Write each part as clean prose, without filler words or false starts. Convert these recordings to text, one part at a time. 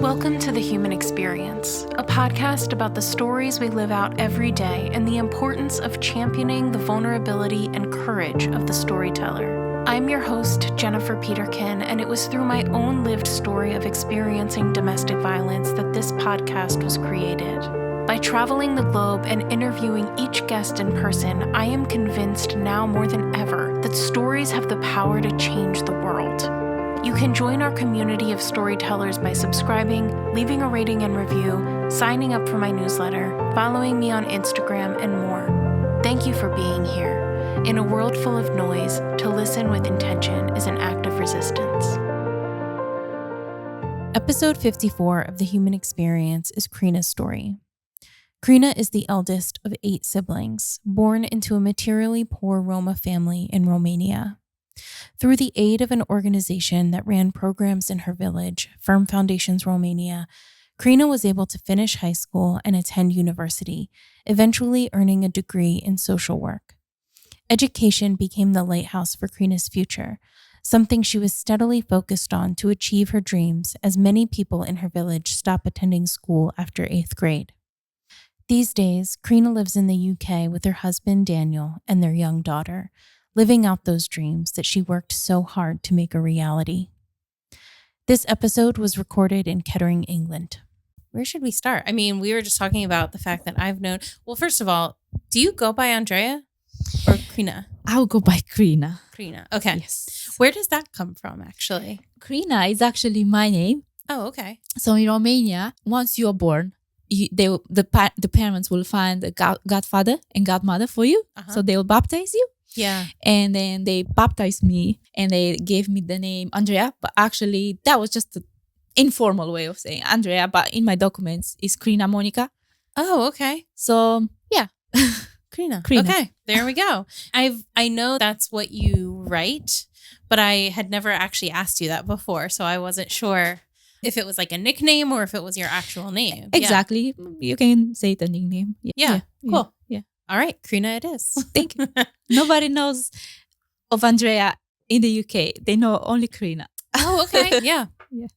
Welcome to The Human Experience, a podcast about the stories we live out every day and the importance of championing the vulnerability and courage of the storyteller. I'm your host, Jennifer Peterkin, and it was through my own lived story of experiencing domestic violence that this podcast was created. By traveling the globe and interviewing each guest in person, I am convinced now more than ever that stories have the power to change the world. You can join our community of storytellers by subscribing, leaving a rating and review, signing up for my newsletter, following me on Instagram, and more. Thank you for being here. In a world full of noise, to listen with intention is an act of resistance. Episode 54 of The Human Experience is Crina's story. Crina is the eldest of 8 siblings, born into a materially poor Roma family in Romania. Through the aid of an organization that ran programs in her village, Firm Foundations Romania, Karina was able to finish high school and attend university, eventually earning a degree in social work. Education became the lighthouse for Karina's future, something she was steadily focused on to achieve her dreams as many people in her village stop attending school after 8th grade. These days, Karina lives in the UK with her husband Daniel and their young daughter, living out those dreams that she worked so hard to make a reality. This episode was recorded in Kettering, England. Where should we start? I mean, we were just talking about the fact that I've known... Well, first of all, do you go by Andrea or Crina? I'll go by Crina. Crina, okay. Yes. Where does that come from, actually? Crina is actually my name. Oh, okay. So in Romania, once you're born, the parents will find a godfather and godmother for you. Uh-huh. So they will baptize you. Yeah. And then they baptized me and they gave me the name Andrea. But actually, that was just an informal way of saying Andrea. But in my documents, it's Crina Monica. Oh, okay. So, yeah. Crina. Crina. Okay, there we go. I know that's what you write, but I had never actually asked you that before. So I wasn't sure if it was like a nickname or if it was your actual name. Exactly. Yeah. You can say the nickname. Yeah. Cool. Yeah. All right, Crina it is. Thank you. Nobody knows of Andrea in the UK. They know only Crina. Oh, okay. Yeah. Yeah.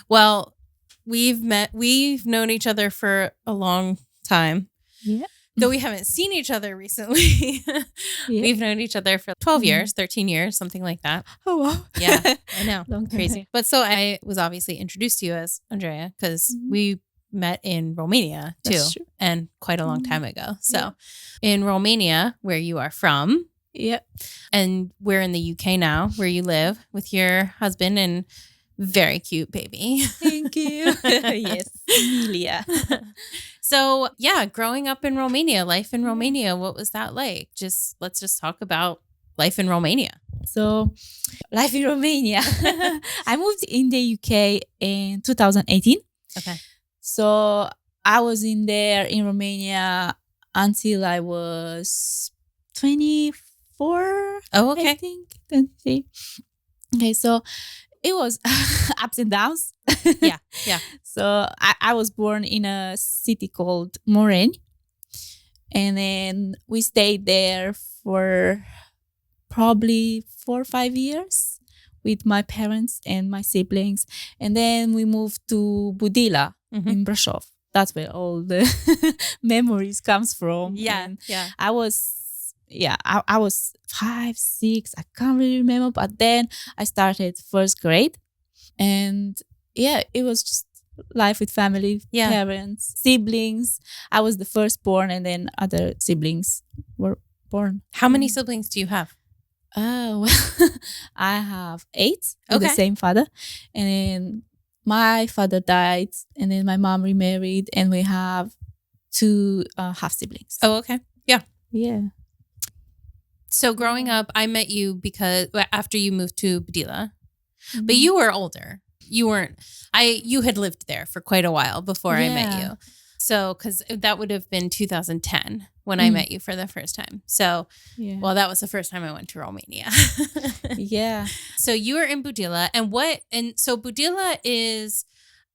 Well, we've known each other for a long time. Yeah. Though we haven't seen each other recently. Yeah. We've known each other for 12 years, 13 years, something like that. Oh, wow. Yeah, I know. Long crazy. But so I was obviously introduced to you as Andrea because we met in Romania too, and quite a long time ago. So in Romania, where you are from, and we're in the UK now, where you live with your husband and very cute baby. Thank you. Yes, Emilia. So yeah, growing up in Romania, life in Romania, what was that like? Let's just talk about life in Romania. So, life in Romania. I moved in the UK in 2018. Okay. So I was in Romania until I was 24. Oh, okay. I think. 23. Okay, so it was ups and downs. Yeah. So I was born in a city called Moren. And then we stayed there for probably 4 or 5 years with my parents and my siblings. And then we moved to Budila in Brașov. That's where all the memories comes from. Yeah. And I was 5, 6, I can't really remember. But then I started first grade. And it was just life with family, parents, siblings. I was the firstborn and then other siblings were born. How many siblings do you have? Oh, well, I have 8 with the same father. And then my father died and then my mom remarried and we have 2 half siblings. Oh, okay. Yeah. Yeah. So growing up, I met you because after you moved to Budila, but you were older. You had lived there for quite a while before I met you. So, because that would have been 2010 when I met you for the first time. So, well, that was the first time I went to Romania. Yeah. So you were in Budila, and so Budila is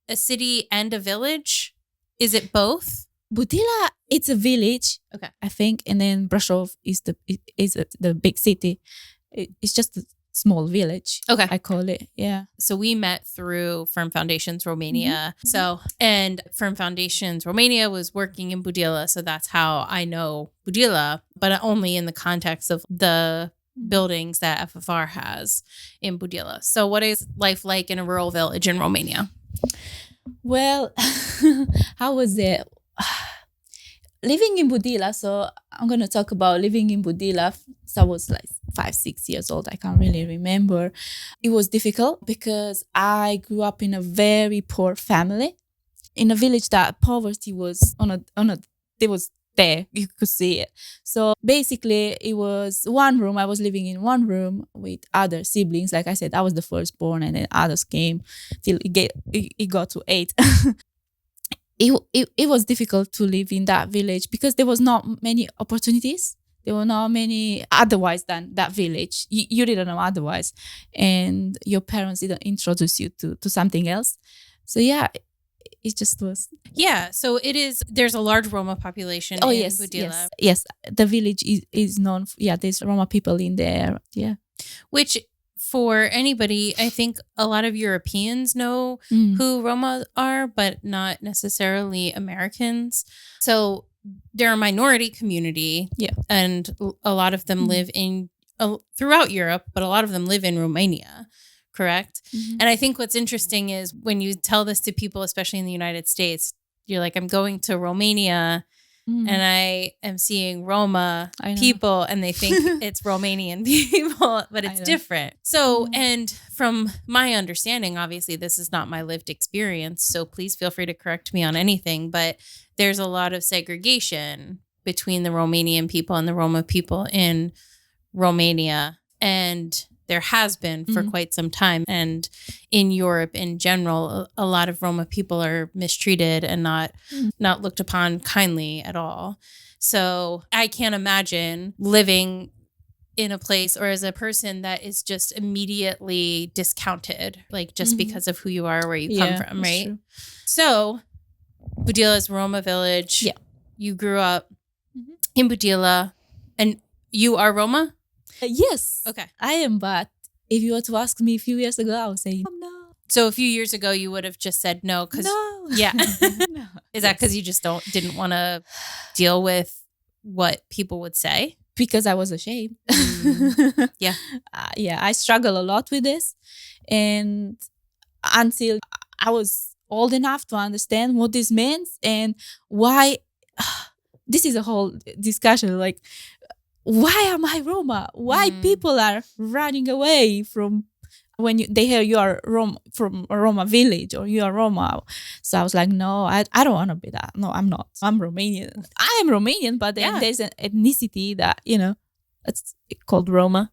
a city and a village. Is it both? Budila, it's a village. Okay, I think, and then Brașov is the big city. It's just small village. Okay. I call it. Yeah. So we met through Firm Foundations Romania. And Firm Foundations Romania was working in Budila. So that's how I know Budila, but only in the context of the buildings that FFR has in Budila. So what is life like in a rural village in Romania? Well, how was it? Living in Budila, so I'm going to talk about living in Budila. So I was like 5-6 years old. I can't really remember. It was difficult because I grew up in a very poor family, in a village that poverty was it was there. You could see it. So basically, it was one room. I was living in one room with other siblings. Like I said, I was the firstborn, and then others came till it got to 8. It was difficult to live in that village because there was not many opportunities. There were not many otherwise than that village. You didn't know otherwise. And your parents didn't introduce you to something else. So yeah, it just was. Yeah. So there's a large Roma population in Budila. Yes. The village is known. There's Roma people in there. Yeah. Which, for anybody, I think a lot of Europeans know who Roma are, but not necessarily Americans. So they're a minority community, and a lot of them live in throughout Europe, but a lot of them live in Romania, correct? And I think what's interesting is when you tell this to people, especially in the United States, you're like, I'm going to Romania, and I am seeing Roma people, and they think it's Romanian people, but it's different. So, and from my understanding, obviously this is not my lived experience, so please feel free to correct me on anything, but there's a lot of segregation between the Romanian people and the Roma people in Romania, and there has been for quite some time. And in Europe in general, a lot of Roma people are mistreated and not looked upon kindly at all. So I can't imagine living in a place or as a person that is just immediately discounted, like just because of who you are, where you come from, right? True. So Budila is Roma village. Yeah. You grew up in Budila, and you are Roma? Yes. Okay. I am, but if you were to ask me a few years ago, I would say no. So a few years ago, you would have just said no. No. Yeah. No. Is that because you just didn't want to deal with what people would say? Because I was ashamed. Yeah. I struggle a lot with this. And until I was old enough to understand what this means and why, this is a whole discussion, like, why am I Roma? Why people are running away from when they hear you are from a Roma village or you are Roma? So I was like, no, I don't want to be that. No, I'm not. I'm Romanian. I am Romanian, but then there's an ethnicity that, it's called Roma.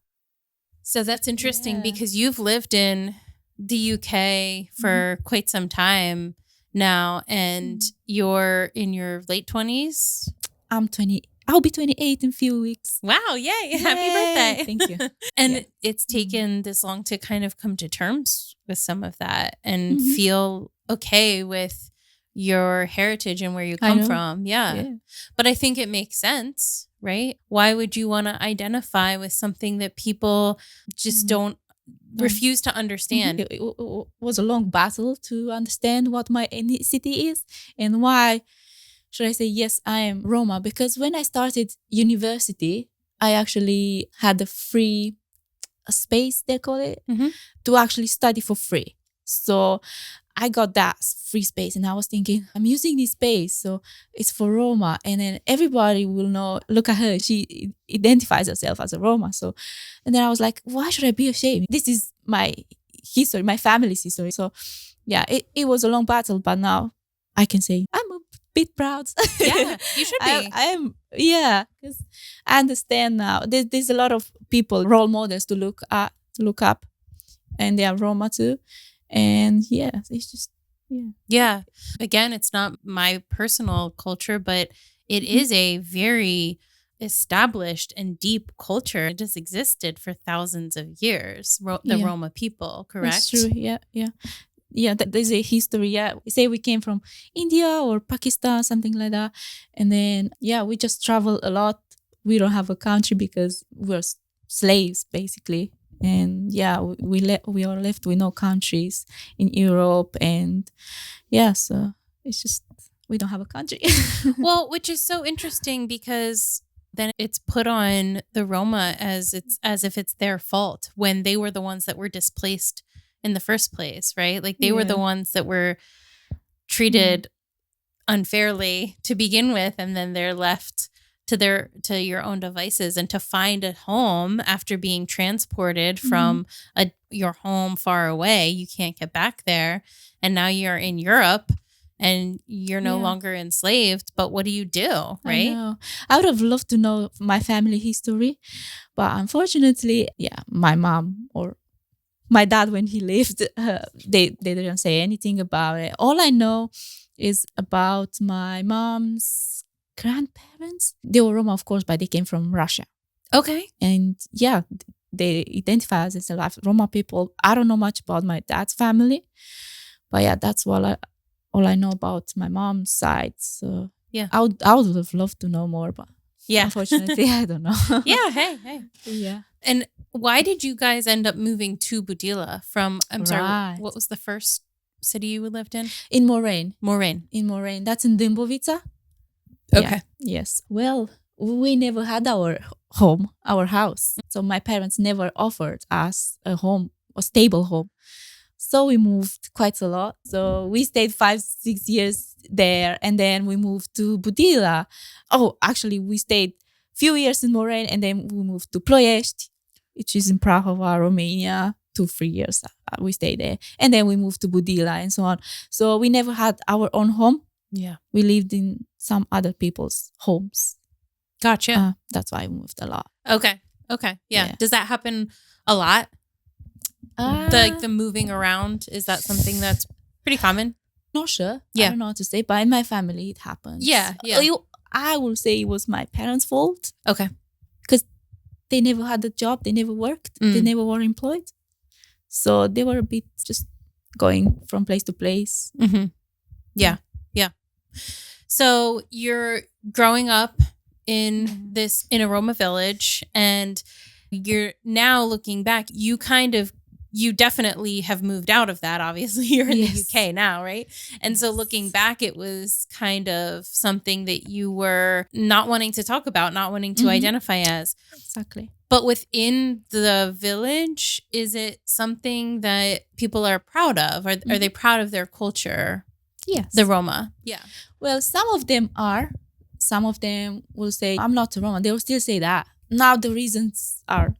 So that's interesting because you've lived in the UK for quite some time now, and you're in your late 20s? I'm 20. I'll be 28 in a few weeks. Wow, yay. Happy birthday. Thank you. And it's taken this long to kind of come to terms with some of that and feel okay with your heritage and where you come from. Yeah. But I think it makes sense, right? Why would you want to identify with something that people just don't refuse to understand? It was a long battle to understand what my ethnicity is and why should I say, yes, I am Roma? Because when I started university, I actually had a free space, they call it, to actually study for free. So I got that free space and I was thinking, I'm using this space, so it's for Roma. And then everybody will know, look at her, she identifies herself as a Roma. So, and then I was like, why should I be ashamed? This is my history, my family's history. So yeah, it was a long battle, but now I can say I'm a bit proud. Yeah, you should be. I am, because I understand now. There's a lot of people, role models to look up, and they are Roma too. And it's just Yeah. Again, it's not my personal culture, but it is a very established and deep culture. It just existed for thousands of years. The Roma people, correct? That's true. Yeah, there's a history. Yeah, say we came from India or Pakistan, something like that, and then we just travel a lot. We don't have a country because we're slaves basically. And yeah, we are left with no countries in Europe, and yeah, so it's just we don't have a country. Well, which is so interesting because then it's put on the Roma as if it's their fault when they were the ones that were displaced in the first place, right? Like they were the ones that were treated unfairly to begin with, and then they're left to your own devices and to find a home after being transported from your home far away. You can't get back there, and now you're in Europe and you're no longer enslaved. But what do you do, right? I know. I would have loved to know my family history, but unfortunately, my mom or my dad, when he lived, they didn't say anything about it. All I know is about my mom's grandparents. They were Roma, of course, but they came from Russia. Okay. And yeah, they identify as Roma people. I don't know much about my dad's family, but yeah, that's all I know about my mom's side. So yeah, I would have loved to know more, but unfortunately, I don't know. Hey. Yeah. And why did you guys end up moving to Budila from, sorry, what was the first city you lived in? In Moraine. In Moraine. That's in Dâmbovița. Okay. Yeah. Yes. Well, we never had our home, our house. So my parents never offered us a stable home. So we moved quite a lot. So we stayed 5-6 years there, and then we moved to Budila. Oh, actually, we stayed few years in Moraine, and then we moved to Ploiești, which is in Prahova, Romania. 2-3 years we stayed there, and then we moved to Budila and so on. So we never had our own home. Yeah, we lived in some other people's homes. Gotcha. That's why I moved a lot. Okay. Yeah. Does that happen a lot? The moving around, is that something that's pretty common? Not sure. Yeah. I don't know what to say, but in my family it happens. Yeah. I will say it was my parents' fault. Okay. Because they never had a job, they never worked, they never were employed. So they were a bit just going from place to place. Mm-hmm. Yeah. So you're growing up in a Roma village, and you're now looking back, you definitely have moved out of that. Obviously, you're in the UK now, right? And so looking back, it was kind of something that you were not wanting to talk about, not wanting to identify as. Exactly. But within the village, is it something that people are proud of? Are they proud of their culture? Yes. The Roma. Yeah. Well, some of them are. Some of them will say, I'm not a Roma. They will still say that. Now the reasons are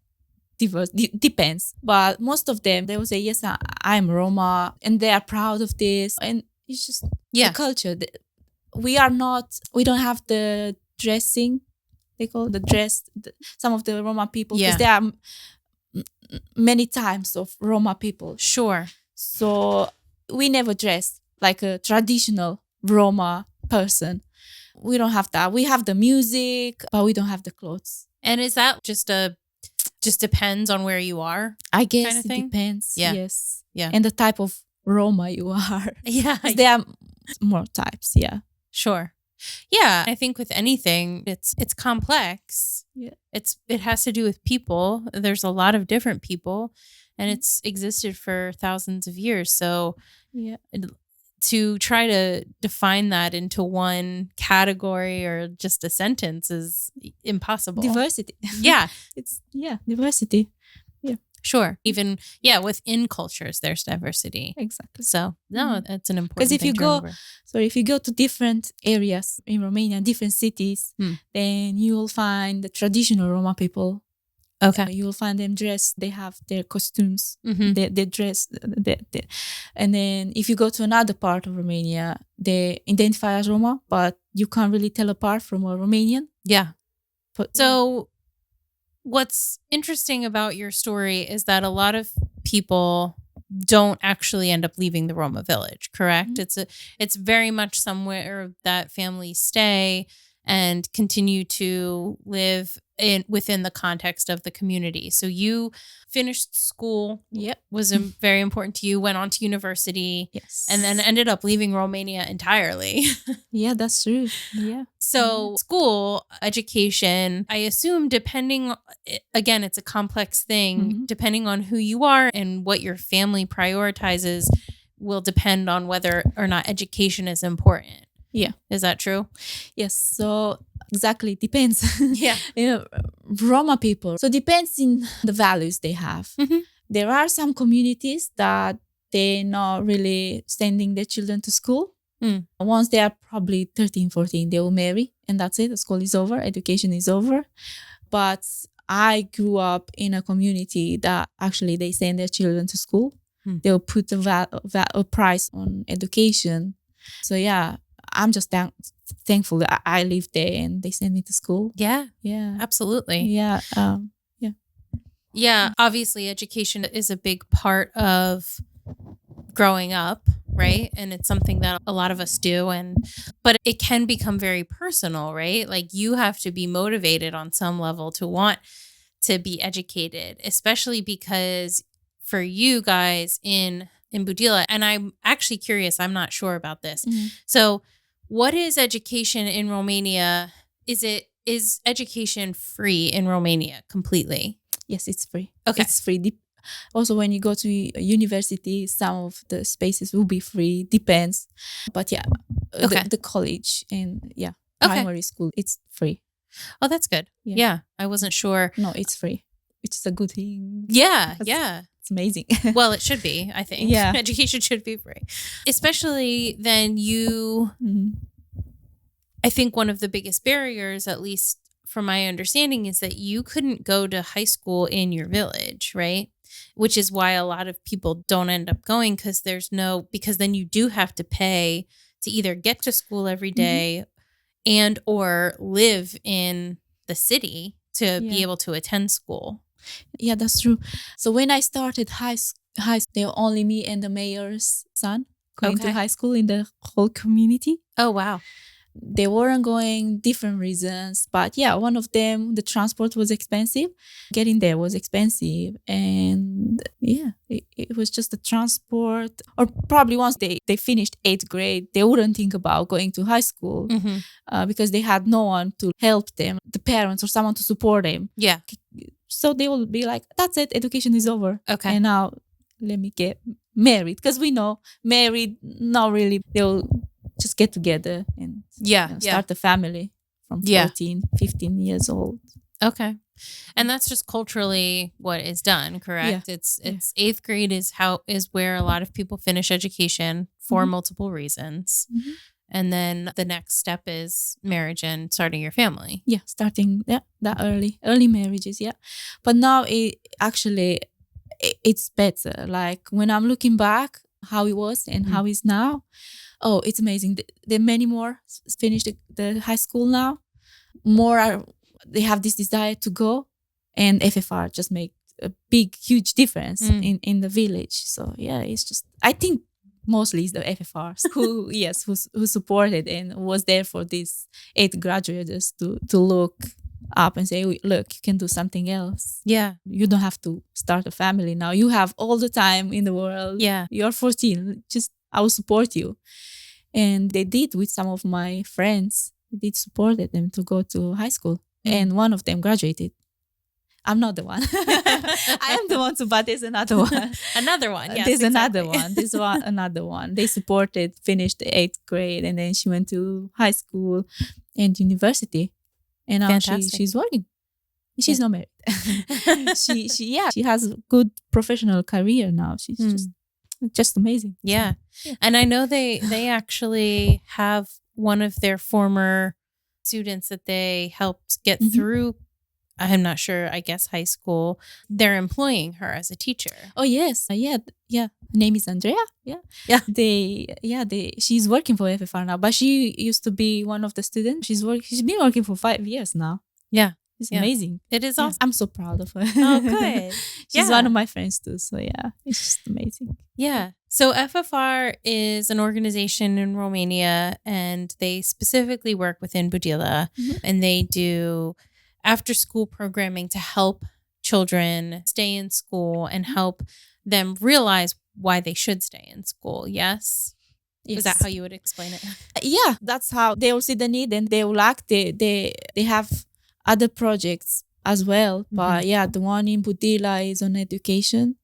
diverse, depends. But most of them, they will say, yes, I'm Roma. And they are proud of this. And it's just the culture. We don't have the dressing. They call the dress. Some of the Roma people, because there are many types of Roma people. Sure. So we never dress like a traditional Roma person. We don't have that. We have the music, but we don't have the clothes. And is that just depends on where you are? I guess it depends. Yeah. Yes. Yeah. And the type of Roma you are. Yeah. There are more types. Yeah. Sure. Yeah. I think with anything, it's complex. Yeah. It has to do with people. There's a lot of different people, and it's existed for thousands of years. So to try to define that into one category or just a sentence is impossible. Diversity. Yeah. It's diversity. Yeah. Sure. Even within cultures there's diversity. Exactly. So that's an important thing. Because if you go to different areas in Romania, different cities, then you will find the traditional Roma people. Okay. You will find them dressed. They have their costumes. Mm-hmm. They dress. And then if you go to another part of Romania, they identify as Roma, but you can't really tell apart from a Romanian. Yeah. So what's interesting about your story is that a lot of people don't actually end up leaving the Roma village, correct? Mm-hmm. It's very much somewhere that families stay, and continue to live within the context of the community. So you finished school, was very important to you, went on to university, and then ended up leaving Romania entirely. Yeah, that's true. Yeah. So school, education, I assume depending, again, it's a complex thing, depending on who you are and what your family prioritizes will depend on whether or not education is important. Yeah. Is that true? Yes. So exactly. Depends. Yeah. Roma people. So depends in the values they have. There are some communities that they're not really sending their children to school. Once they are probably 13, 14, they will marry and that's it. The school is over. Education is over. But I grew up in a community that actually they send their children to school. They'll put a price on education. So yeah, I'm just thankful that I live there and they send me to school. Yeah. Yeah. Absolutely. Yeah. Yeah. Obviously, education is a big part of growing up, right? And it's something that a lot of us do. But it can become very personal, right? Like you have to be motivated on some level to want to be educated, especially because for you guys in Budila, and I'm actually curious, I'm not sure about this. So what is education in Romania? Is education free in Romania completely? Yes, it's free. Okay. It's free. Also, when you go to university, some of the spaces will be free. Depends. But yeah, the college and primary school, it's free. Oh, that's good. Yeah. I wasn't sure. No, it's free. It's a good thing. Yeah. It's amazing. Well, it should be, I think. Yeah. Education should be free. Especially then I think one of the biggest barriers, at least from my understanding, is that you couldn't go to high school in your village, right? Which is why a lot of people don't end up going because then you do have to pay to either get to school every day and or live in the city to be able to attend school. Yeah, that's true. So when I started high school, they were only me and the mayor's son going to high school in the whole community. Oh, wow. They weren't going, different reasons. But yeah, one of them, the transport was expensive. Getting there was expensive. And yeah, it was just the transport. Or probably once they finished 8th grade, they wouldn't think about going to high school because they had no one to help them, the parents or someone to support them. Yeah. So they will be like, that's it, education is over. Okay. And now let me get married. Because we know married, not really, they'll just get together and start a family from 14, 15 years old. Okay. And that's just culturally what is done, correct? Yeah. It's 8th grade is where a lot of people finish education for multiple reasons. And then the next step is marriage and starting your family. Yeah, starting that early marriages, But now it's better. Like when I'm looking back how it was and how it's now, oh, it's amazing. There are many more finish the high school now. They have this desire to go, and FFR just make a huge difference in the village. So yeah, it's just, I think mostly it's the FFR school, yes, who supported and was there for these 8th graduates to look up and say, look, you can do something else. Yeah. You don't have to start a family now. You have all the time in the world. Yeah. You're 14. Just, I will support you. And they did with some of my friends. They did supported them to go to high school. And one of them graduated. I'm not the one. I am the one too, but there's another one. Another one, yes. There's another one. There's another one. They finished the 8th grade, and then she went to high school and university. And now she's working. She's not married. She has a good professional career now. She's just amazing. Yeah. And I know they actually have one of their former students that they helped get through, I'm not sure, I guess high school. They're employing her as a teacher. Oh yes. Yeah. Her name is Andrea. Yeah. She's working for FFR now, but she used to be one of the students. She's been working for 5 years now. Yeah. It's Yeah. amazing. It is Yeah. awesome. I'm so proud of her. Oh, good. She's Yeah. one of my friends too. So yeah, it's just amazing. Yeah. So FFR is an organization in Romania, and they specifically work within Budila, and they do after school programming to help children stay in school and help them realize why they should stay in school. Yes. Is that how you would explain it? Yeah, that's how they will see the need and they will act. They have other projects as well. But yeah, the one in Budila is on education.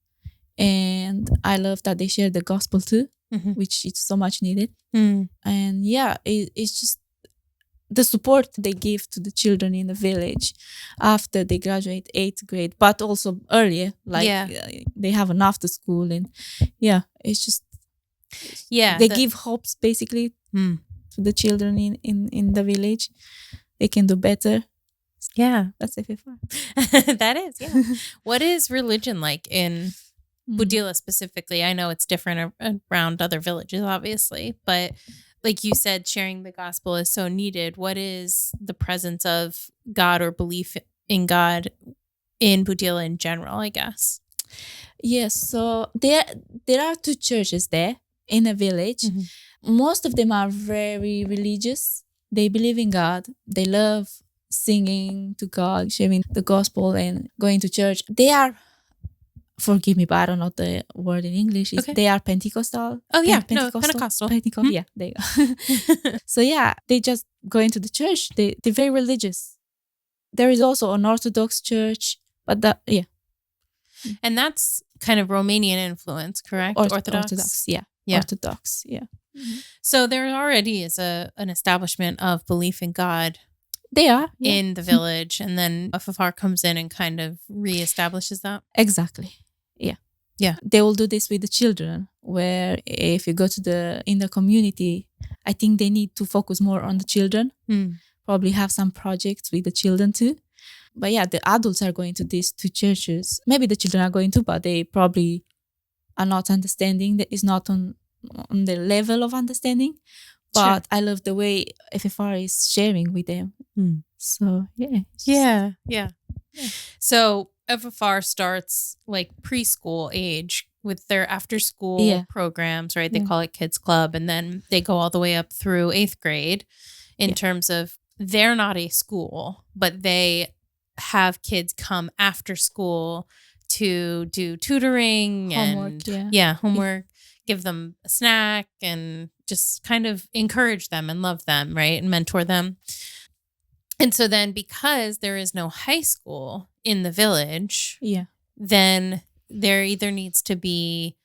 And I love that they share the gospel too, which is so much needed. And yeah, it's just the support they give to the children in the village after they graduate 8th grade, but also earlier, like they have an after school. And yeah, it's just, they give hopes basically to the children in the village. They can do better. Yeah. That's FFR. That is, yeah. What is religion like in Budila specifically? I know it's different around other villages, obviously, but like you said, sharing the gospel is so needed. What is the presence of God or belief in God in Budila in general, I guess? Yes, so there are 2 churches there in a village. Most of them are very religious. They believe in God. They love singing to God, sharing the gospel and going to church. They are, forgive me, but I don't know the word in English. They are Pentecostal. Oh yeah, Pentecostal. Yeah, there you go. So yeah, they just go into the church. They're very religious. There is also an Orthodox church, but and that's kind of Romanian influence, correct? Orthodox, yeah. Orthodox, yeah. So there already is an establishment of belief in God. They are in the village, and then FFR comes in and kind of reestablishes that. Exactly. Yeah. They will do this with the children, where if you go to in the community, I think they need to focus more on the children. Probably have some projects with the children too. But yeah, the adults are going to these 2 churches. Maybe the children are going to, but they probably are not understanding. That is not on the level of understanding. But I love the way FFR is sharing with them. So yeah. Yeah. So FFR starts like preschool age with their after school programs, right? They call it Kids Club. And then they go all the way up through 8th grade in terms of they're not a school, but they have kids come after school to do tutoring homework, and homework, give them a snack and just kind of encourage them and love them, right? And mentor them. And so then because there is no high school in the village, then there either needs to be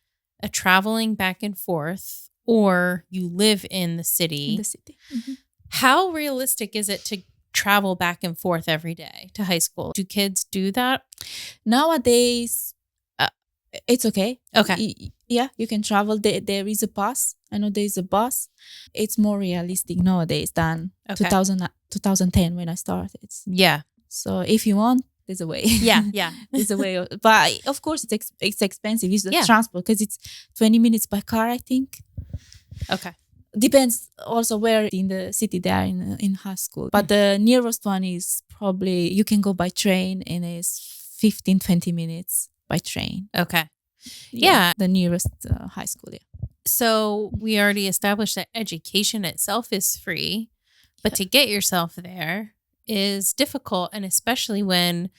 a traveling back and forth or you live in the city. How realistic is it to travel back and forth every day to high school? Do kids do that? Nowadays, it's okay. Okay. Yeah, you can travel. There is a bus. I know there is a bus. It's more realistic nowadays than 2010 when I started. Yeah. So if you want, there's a way. Yeah. There's a way. But of course, it's expensive. It's the transport because it's 20 minutes by car, I think. Okay. Depends also where in the city they are in high school. But the nearest one is probably, you can go by train and it's 15-20 minutes by train. Okay. Yeah. The nearest high school, So we already established that education itself is free, but to get yourself there is difficult. And especially when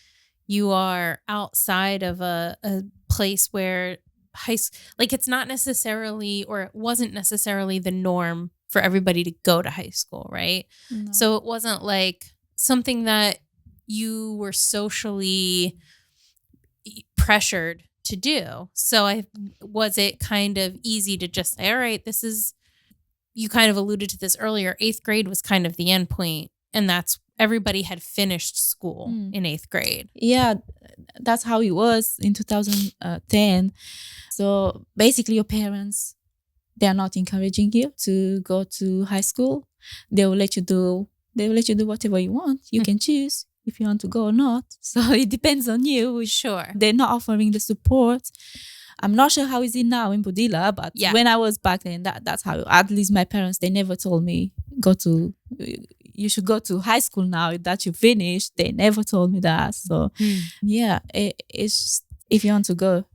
you are outside of a place where it's not necessarily, or it wasn't necessarily the norm for everybody to go to high school, right? No. So it wasn't like something that you were socially pressured to do. So was it kind of easy to just say, all right, this is, you kind of alluded to this earlier, 8th grade was kind of the end point, and that's everybody had finished school in 8th grade. Yeah, that's how it was in 2010. So basically your parents, they are not encouraging you to go to high school. They will let you do whatever you want. You can choose if you want to go or not. So it depends on you. Sure. They're not offering the support. I'm not sure how is it now in Budila, but when I was back then, that's how, at least my parents, they never told me, you should go to high school now that you finished. They never told me that. So yeah, it's if you want to go.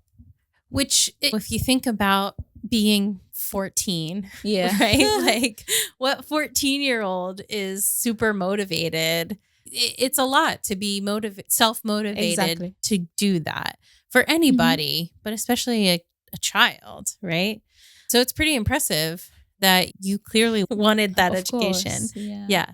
Which, if you think about being 14, Yeah. right? Like, what 14-year-old is super motivated? It's a lot to be self-motivated Exactly. to do that for anybody, but especially a child, right? So it's pretty impressive that you clearly wanted that Of education. course, yeah. Yeah.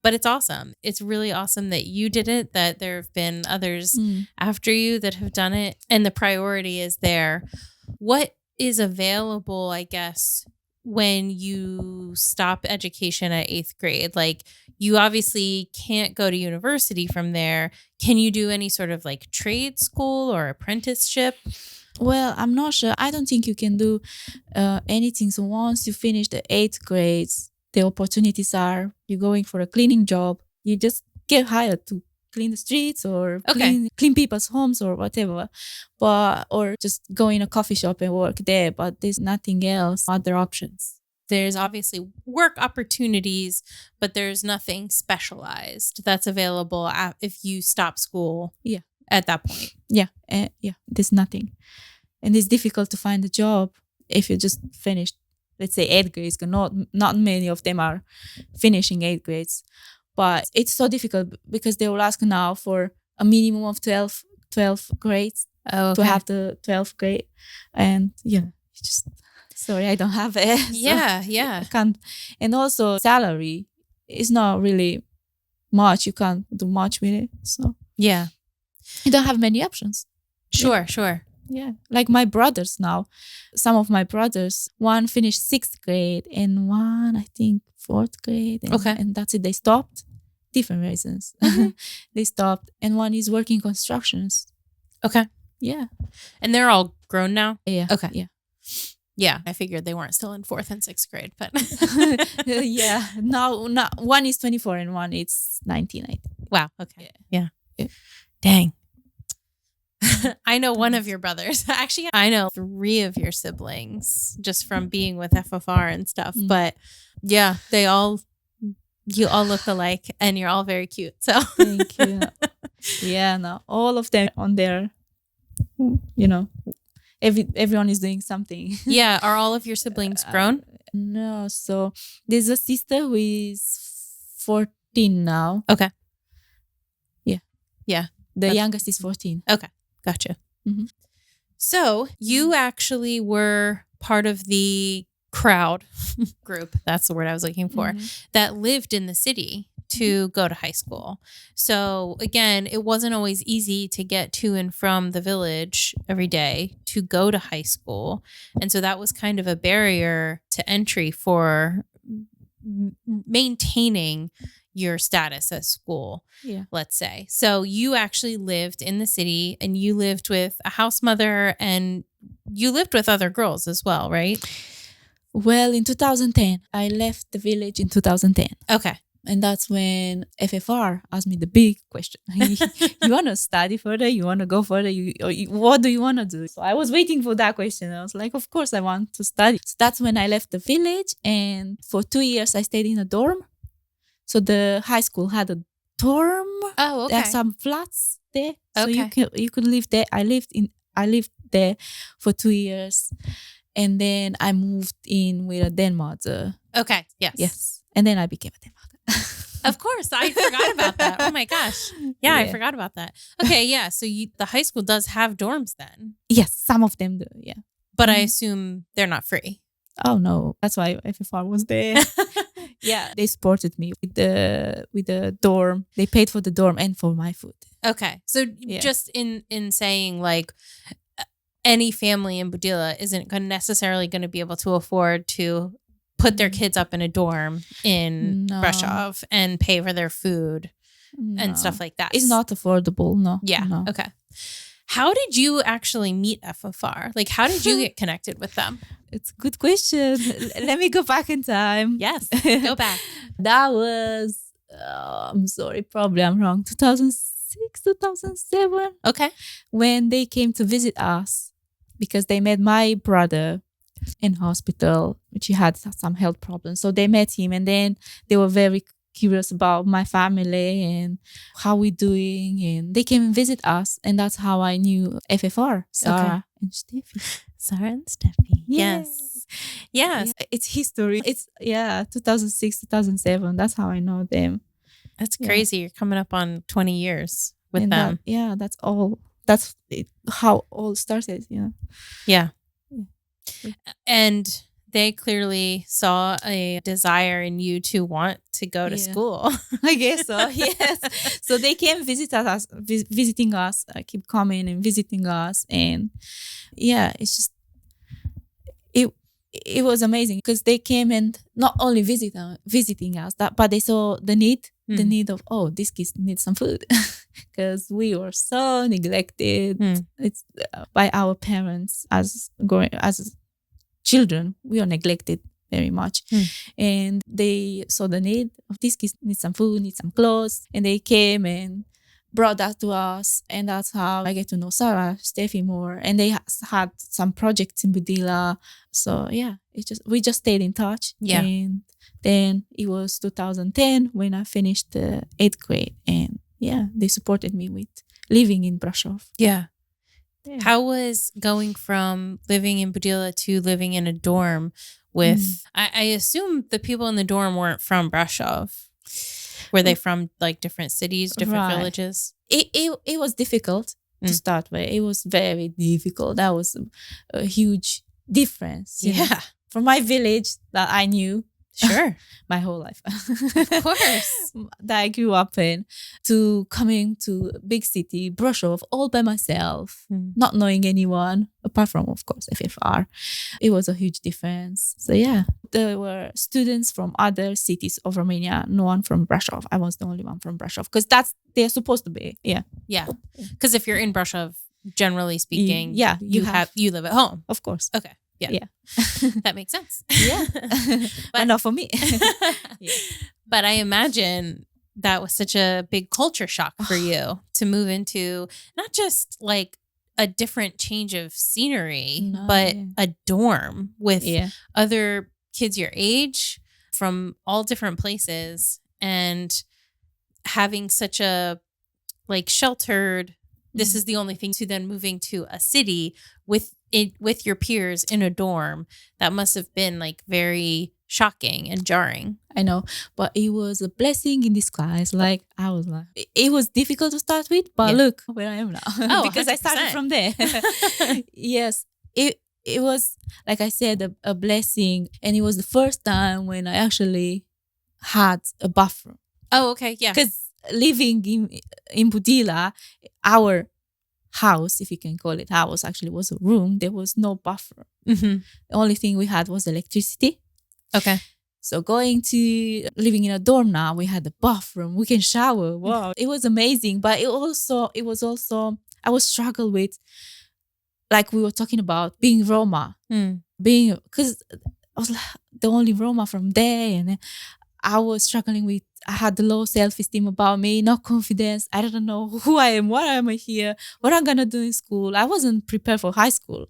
But it's awesome. It's really awesome that you did it, that there have been others after you that have done it, and the priority is there. What is available, I guess, when you stop education at 8th grade? Like, you obviously can't go to university from there. Can you do any sort of like trade school or apprenticeship? Well, I'm not sure. I don't think you can do anything. So once you finish the 8th grades, the opportunities are you're going for a cleaning job. You just get hired to clean the streets or clean people's homes or whatever, or just go in a coffee shop and work there. But there's nothing else, other options. There's obviously work opportunities, but there's nothing specialized that's available if you stop school. Yeah. At that point. Yeah. There's nothing. And it's difficult to find a job if you just finished, let's say 8th grades. Not many of them are finishing 8th grades. But it's so difficult because they will ask now for a minimum of 12 grades to have the 12th grade. And sorry, I don't have it. Yeah. I can't. And also salary is not really much. You can't do much with it. So yeah. You don't have many options. Sure. Yeah. Like my brothers now. Some of my brothers, one finished 6th grade and one, I think, 4th grade. And that's it. They stopped. Different reasons. They stopped. And one is working constructions. Okay. Yeah. And they're all grown now? Yeah. Okay. Yeah. Yeah. I figured they weren't still in 4th and 6th grade, but yeah. Now one is 24 and one is 19, I think. Wow. Okay. Yeah. Dang. I know one of your brothers. Actually, I know 3 of your siblings just from being with FFR and stuff. But yeah, you all look alike and you're all very cute. So thank you. Yeah, no, all of them on there, everyone is doing something. Yeah. Are all of your siblings grown? No. So there's a sister who is 14 now. Okay. Yeah. The youngest is 14. Okay. Gotcha. So you actually were part of the crowd group, that's the word I was looking for, that lived in the city to go to high school. So again, it wasn't always easy to get to and from the village every day to go to high school. And so that was kind of a barrier to entry for maintaining your status at school, let's say. So you actually lived in the city and you lived with a house mother and you lived with other girls as well, right? Well, in 2010, I left the village in 2010. Okay. And that's when FFR asked me the big question. You want to study further? You want to go further? What do you want to do? So I was waiting for that question. I was like, of course I want to study. So that's when I left the village. And for 2 years, I stayed in a dorm. So the high school had a dorm. Oh, okay. There are some flats there. So you could live there. I lived there for 2 years. And then I moved in with a den mother. Okay. Yes. And then I became a den mother. Of course. I forgot about that. Oh my gosh. Yeah, I forgot about that. Okay. Yeah. So the high school does have dorms then? Yes. Some of them do. Yeah. But I assume they're not free. Oh no. That's why FFR was there. Yeah. They supported me with the dorm. They paid for the dorm and for my food. Okay. So just in saying like, any family in Budilla isn't necessarily going to be able to afford to put their kids up in a dorm in Brashov and pay for their food and stuff like that. It's not affordable, no. Yeah, no. Okay. How did you actually meet FFR? Like, how did you get connected with them? It's a good question. Let me go back in time. Yes, go back. That was, I'm sorry, probably I'm wrong, 2006, 2007. Okay. When they came to visit us. Because they met my brother in hospital, which he had some health problems. So they met him and then they were very curious about my family and how we doing, and they came and visit us, and that's how I knew FFR, Sarah and Steffi. Sarah and Steffi. Yeah. Yes. Yes. Yeah, it's history. It's 2006, 2007. That's how I know them. That's crazy. You're coming up on 20 years with And them. That's all. That's how all started. Yeah. And they clearly saw a desire in you to want to go to school. I guess so. Yes. So they came visiting us, keep coming and visiting us, and it's just it was amazing because they came and not only visiting us, but they saw the need of, these kids need some food because we were so neglected. It's by our parents as children. We are neglected very much, and they saw the need of these kids need some food, need some clothes, and they came and brought that to us, and that's how I get to know Sarah, Steffi more, and they had some projects in Budila. So we just stayed in touch. And then it was 2010 when I finished the 8th grade, and they supported me with living in Brasov. How was going from living in Budila to living in a dorm with, I assume the people in the dorm weren't from Brasov. Were they from like different cities, different villages? It was difficult to start with. It was very difficult. That was a huge difference. From my village that I knew. Sure. My whole life. Of course. That I grew up in, to coming to big city, Brasov, all by myself, not knowing anyone, apart from, of course, FFR. It was a huge difference. So there were students from other cities of Romania, no one from Brasov. I was the only one from Brasov because they're supposed to be. Yeah. Because if you're in Brasov, generally speaking, you live at home. Of course. Okay. Yeah. That makes sense. But not for me. But I imagine that was such a big culture shock for you to move into not just like a different change of scenery, but a dorm with other kids your age from all different places, and having such a like sheltered, this is the only thing, to then moving to a city with your peers in a dorm. That must have been like very shocking and jarring. I know, but it was a blessing in disguise. Like I was like, it was difficult to start with, but look where I am now. Because 100%. I started from there. Yes, it was, like I said, a blessing, and it was the first time when I actually had a bathroom. Oh, okay, yeah. Because living in Budila, our house, if you can call it house, actually was a room. There was no bathroom. The only thing we had was electricity. Okay. So living in a dorm now, we had a bathroom. We can shower. Wow. It was amazing. But it was also, I was struggle with, like we were talking about, being Roma. Because I was like the only Roma from there. And I was struggling with, I had the low self-esteem about me, no confidence. I don't know who I am, why am I here, what I'm going to do in school. I wasn't prepared for high school.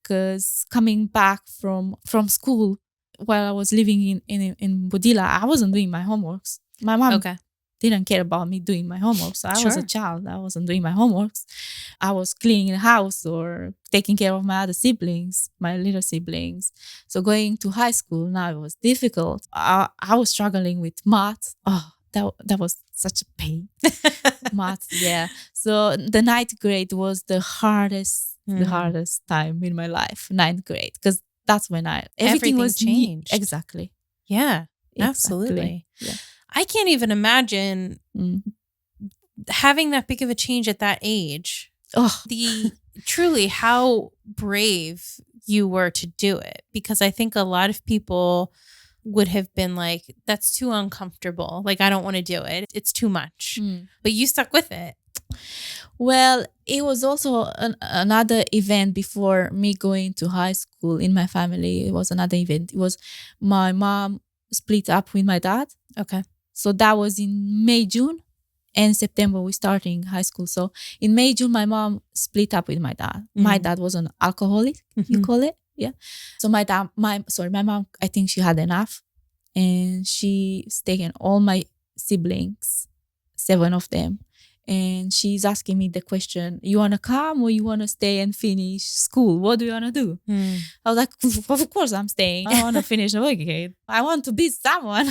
Because coming back from school, while I was living in Budila, I wasn't doing my homeworks. My mom didn't care about me doing my homework. So I was a child. I wasn't doing my homeworks. I was cleaning the house or taking care of my other siblings, my little siblings. So going to high school now, it was difficult. I was struggling with math. Oh, that was such a pain. Math, yeah. So the 9th grade was the hardest time in my life, 9th grade, because that's when everything was changed. Exactly. Yeah, absolutely. Yeah. I can't even imagine having that big of a change at that age. Truly how brave you were to do it, because I think a lot of people would have been like, that's too uncomfortable. Like, I don't want to do it. It's too much. But you stuck with it. Well, it was also another event before me going to high school in my family. It was another event. It was my mom split up with my dad. Okay. So that was in May, June, and September we starting high school. So in May, June, my mom split up with my dad. My dad was an alcoholic, you call it. Yeah. So my mom, I think she had enough. and she's taken all my siblings, 7 of them. And she's asking me the question, you want to come or you want to stay and finish school? What do you want to do? I was like, of course I'm staying. I want to finish the work. I want to be someone.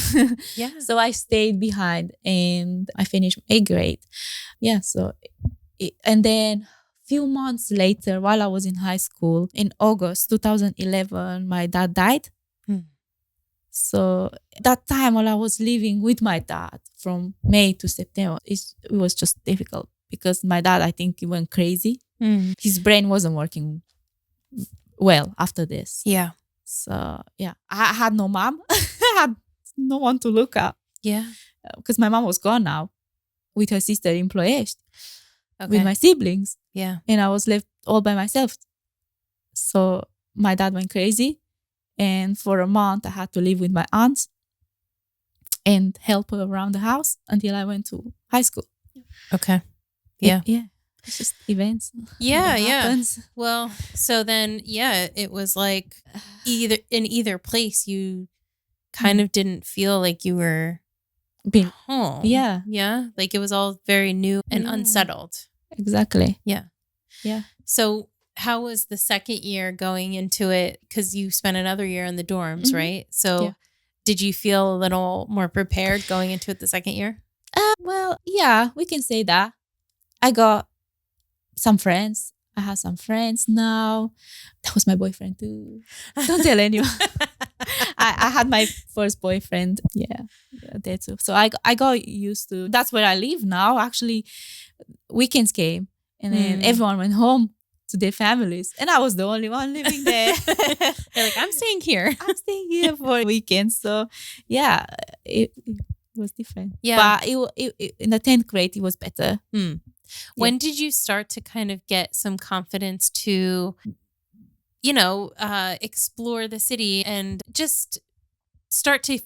Yeah. So I stayed behind and I finished 8th grade. Yeah. So, and then few months later, while I was in high school, in August 2011, my dad died. So that time while I was living with my dad from May to September, it was just difficult because my dad, I think he went crazy. His brain wasn't working well after this. Yeah. So yeah, I had no mom. I had no one to look at. Yeah. Because my mom was gone now with her sister in Ploiești, Okay. with my siblings. Yeah. And I was left all by myself. So my dad went crazy. And for a month, I had to live with my aunt and help her around the house until I went to high school. Okay. Yeah. Yeah. It's just events. Yeah. that Yeah. happens. Well, so then, yeah, it was like either place, you kind of didn't feel like you were Been- home. Yeah. Yeah. Like it was all very new and Yeah. unsettled. Exactly. Yeah. Yeah. So how was the second year going into it? Because you spent another year in the dorms, right? So Yeah. did you feel a little more prepared going into it the second year? Well, yeah, we can say that. I got some friends. I have some friends now. That was my boyfriend too. Don't tell anyone. I had my first boyfriend. Yeah, there too. So I got used to. That's where I live now. Actually, weekends came, and then everyone went home to their families, and I was the only one living there. You're like, I'm staying here. I'm staying here for weekends. So yeah, it was different. Yeah. But it in the 10th grade, it was better. When did you start to kind of get some confidence to, explore the city and just start to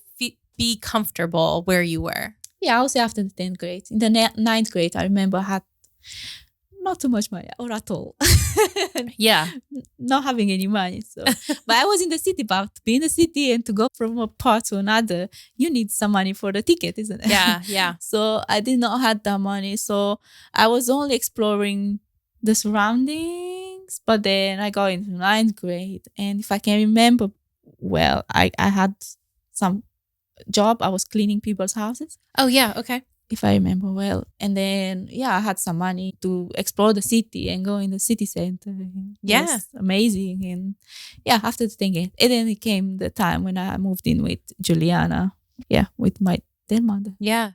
be comfortable where you were? Yeah, I would say after the 10th grade. In the 9th grade, I remember I had not too much money or at all. Yeah. Not having any money. So, but I was in the city, but to be in the city and to go from a part to another, you need some money for the ticket, isn't it? Yeah, yeah. So I did not have that money. So I was only exploring the surroundings, but then I got into 9th grade. And if I can remember well, I had some job. I was cleaning people's houses. Oh, yeah. Okay. If I remember well. And then, yeah, I had some money to explore the city and go in the city center. Yeah. It was amazing. And yeah, after the thing, and then it came the time when I moved in with Juliana. Yeah, with my dead mother. Yeah.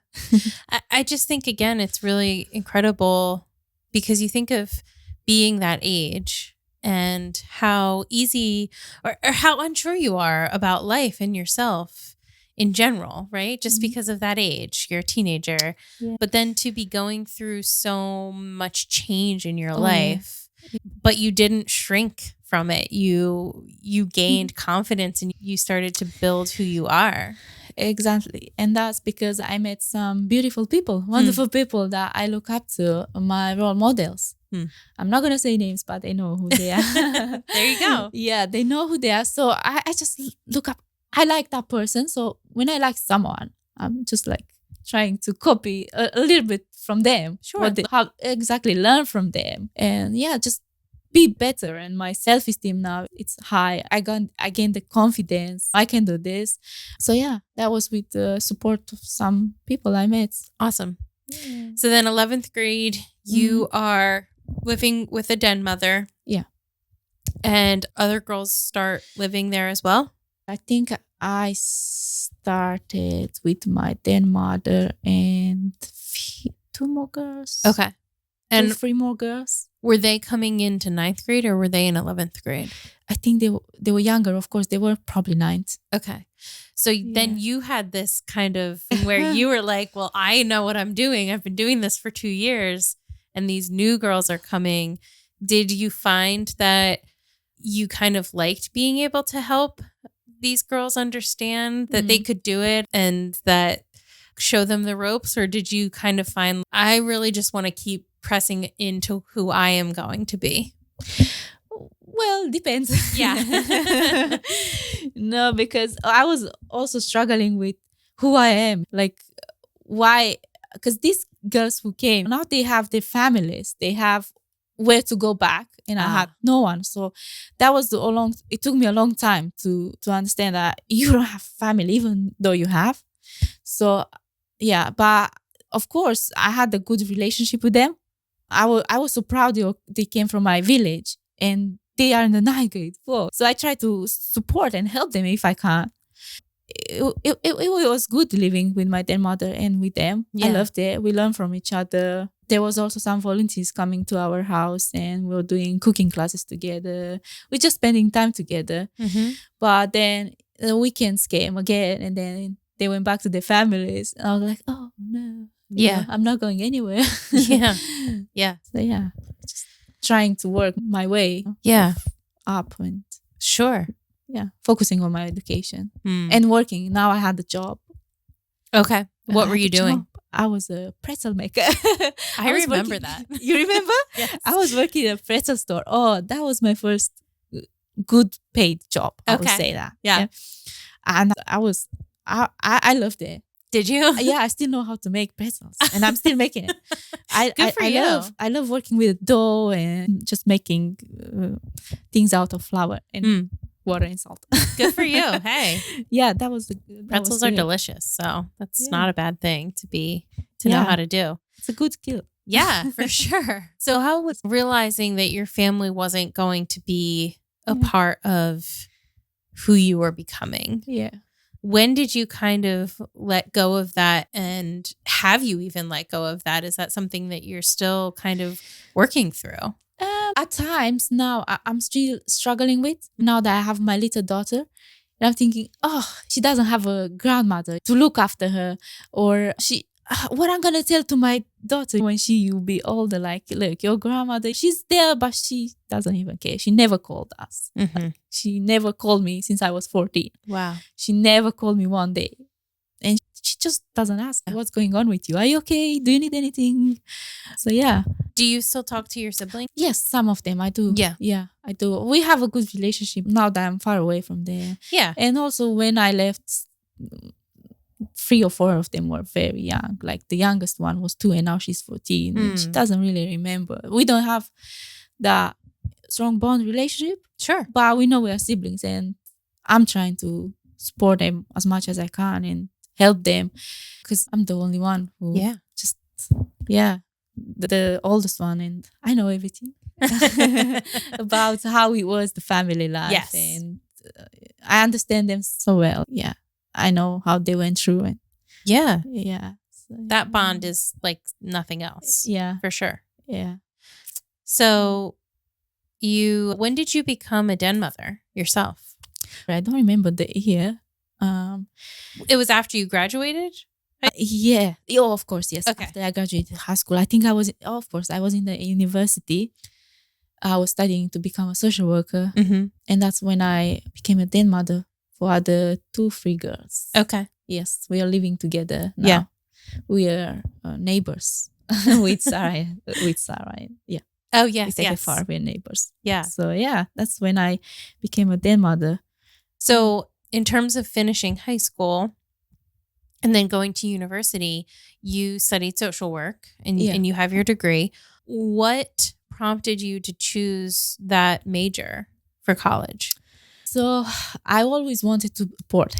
I just think, again, it's really incredible because you think of being that age and how easy or how unsure you are about life and yourself in general, right? Just because of that age, you're a teenager. Yeah. But then to be going through so much change in your life, but you didn't shrink from it. You gained confidence and you started to build who you are. Exactly. And that's because I met some beautiful people, wonderful people that I look up to, my role models. I'm not going to say names, but they know who they are. There you go. Yeah, they know who they are. So I just look up. I like that person. So when I like someone, I'm just like trying to copy a little bit from them. Sure. What they have exactly learn from them. And yeah, just be better. And my self-esteem now, it's high. I gained the confidence. I can do this. So yeah, that was with the support of some people I met. Awesome. Yeah. So then 11th grade, you are living with a den mother. Yeah. And other girls start living there as well? I think I started with my then mother and 2 more girls. Okay. And 3 more girls. were they coming into 9th grade or were they in 11th grade? I think they were younger. Of course, they were probably 9th. Okay. So then you had this kind of thing where you were like, well, I know what I'm doing. I've been doing this for 2 years and these new girls are coming. Did you find that you kind of liked being able to help these girls understand that they could do it and that show them the ropes? Or did you kind of find, I really just want to keep pressing into who I am going to be? Well, depends. Yeah. No, because I was also struggling with who I am. Like, why? Because these girls who came, now they have their families. They have where to go back. And I had no one. So that was it took me a long time to understand that you don't have family, even though you have. So, yeah. But of course, I had a good relationship with them. I was so proud they came from my village and they are in the 9th grade. Whoa. So I try to support and help them if I can. It was good living with my grandmother and with them. Yeah. I loved it. We learned from each other. There was also some volunteers coming to our house and we were doing cooking classes together. We're just spending time together. Mm-hmm. But then the weekends came again and then they went back to their families. And I was like, oh no. Yeah. I'm not going anywhere. Yeah. Yeah. So yeah, just trying to work my way Yeah. up and Sure. yeah, focusing on my education Mm. and working. Now I had a job. Okay. What I were had you a doing? job. I was a pretzel maker. I was remember working- that. You remember? Yes. I was working at a pretzel store. Oh, that was my first good paid job. I would Okay. say that. Yeah. And I loved it. Did you? Yeah, I still know how to make pretzels and I'm still making it. Good for you. I love working with dough and just making things out of flour and water and salt. Good for you. Hey, Yeah, that was pretzels are good. delicious. So that's Yeah. not a bad thing to know Yeah. how to do. It's a good skill. Yeah, for sure. So how was realizing that your family wasn't going to be a Yeah. part of who you were becoming? Yeah. When did you kind of let go of that, and have you even let go of that? Is that something that you're still kind of working through? At times now I'm still struggling with, now that I have my little daughter. And I'm thinking, oh, she doesn't have a grandmother to look after her. Or what I'm going to tell to my daughter when she will be older, like, look, your grandmother, she's there, but she doesn't even care. She never called us. Mm-hmm. She never called me since I was 14. Wow. She never called me one day. And she just doesn't ask, what's going on with you? Are you okay? Do you need anything? So yeah. Do you still talk to your siblings? Yes, some of them I do. Yeah. Yeah, I do. We have a good relationship now that I'm far away from there. Yeah. And also when I left, 3 or 4 of them were very young. Like the youngest one was 2 and now she's 14. And she doesn't really remember. We don't have that strong bond relationship. Sure. But we know we are siblings and I'm trying to support them as much as I can and help them because I'm the only one who the oldest one and I know everything about how it was the family life. Yes. And I understand them so well. Yeah. I know how they went through it. Yeah. Yeah. So, That bond is like nothing else. Yeah. For sure. Yeah. So when did you become a den mother yourself? I don't remember the year. It was after you graduated? Yeah. Oh, of course. Yes. Okay. After I graduated high school, I think I was in the university. I was studying to become a social worker. Mm-hmm. And that's when I became a den mother for the 2-3 girls. Okay. Yes. We are living together now. Yeah. We are neighbors with Sarah. Yeah. Oh, yes. We take yes. it far. We're neighbors. Yeah. So yeah, that's when I became a den mother. So in terms of finishing high school and then going to university, you studied social work and you have your degree. What prompted you to choose that major for college? So I always wanted to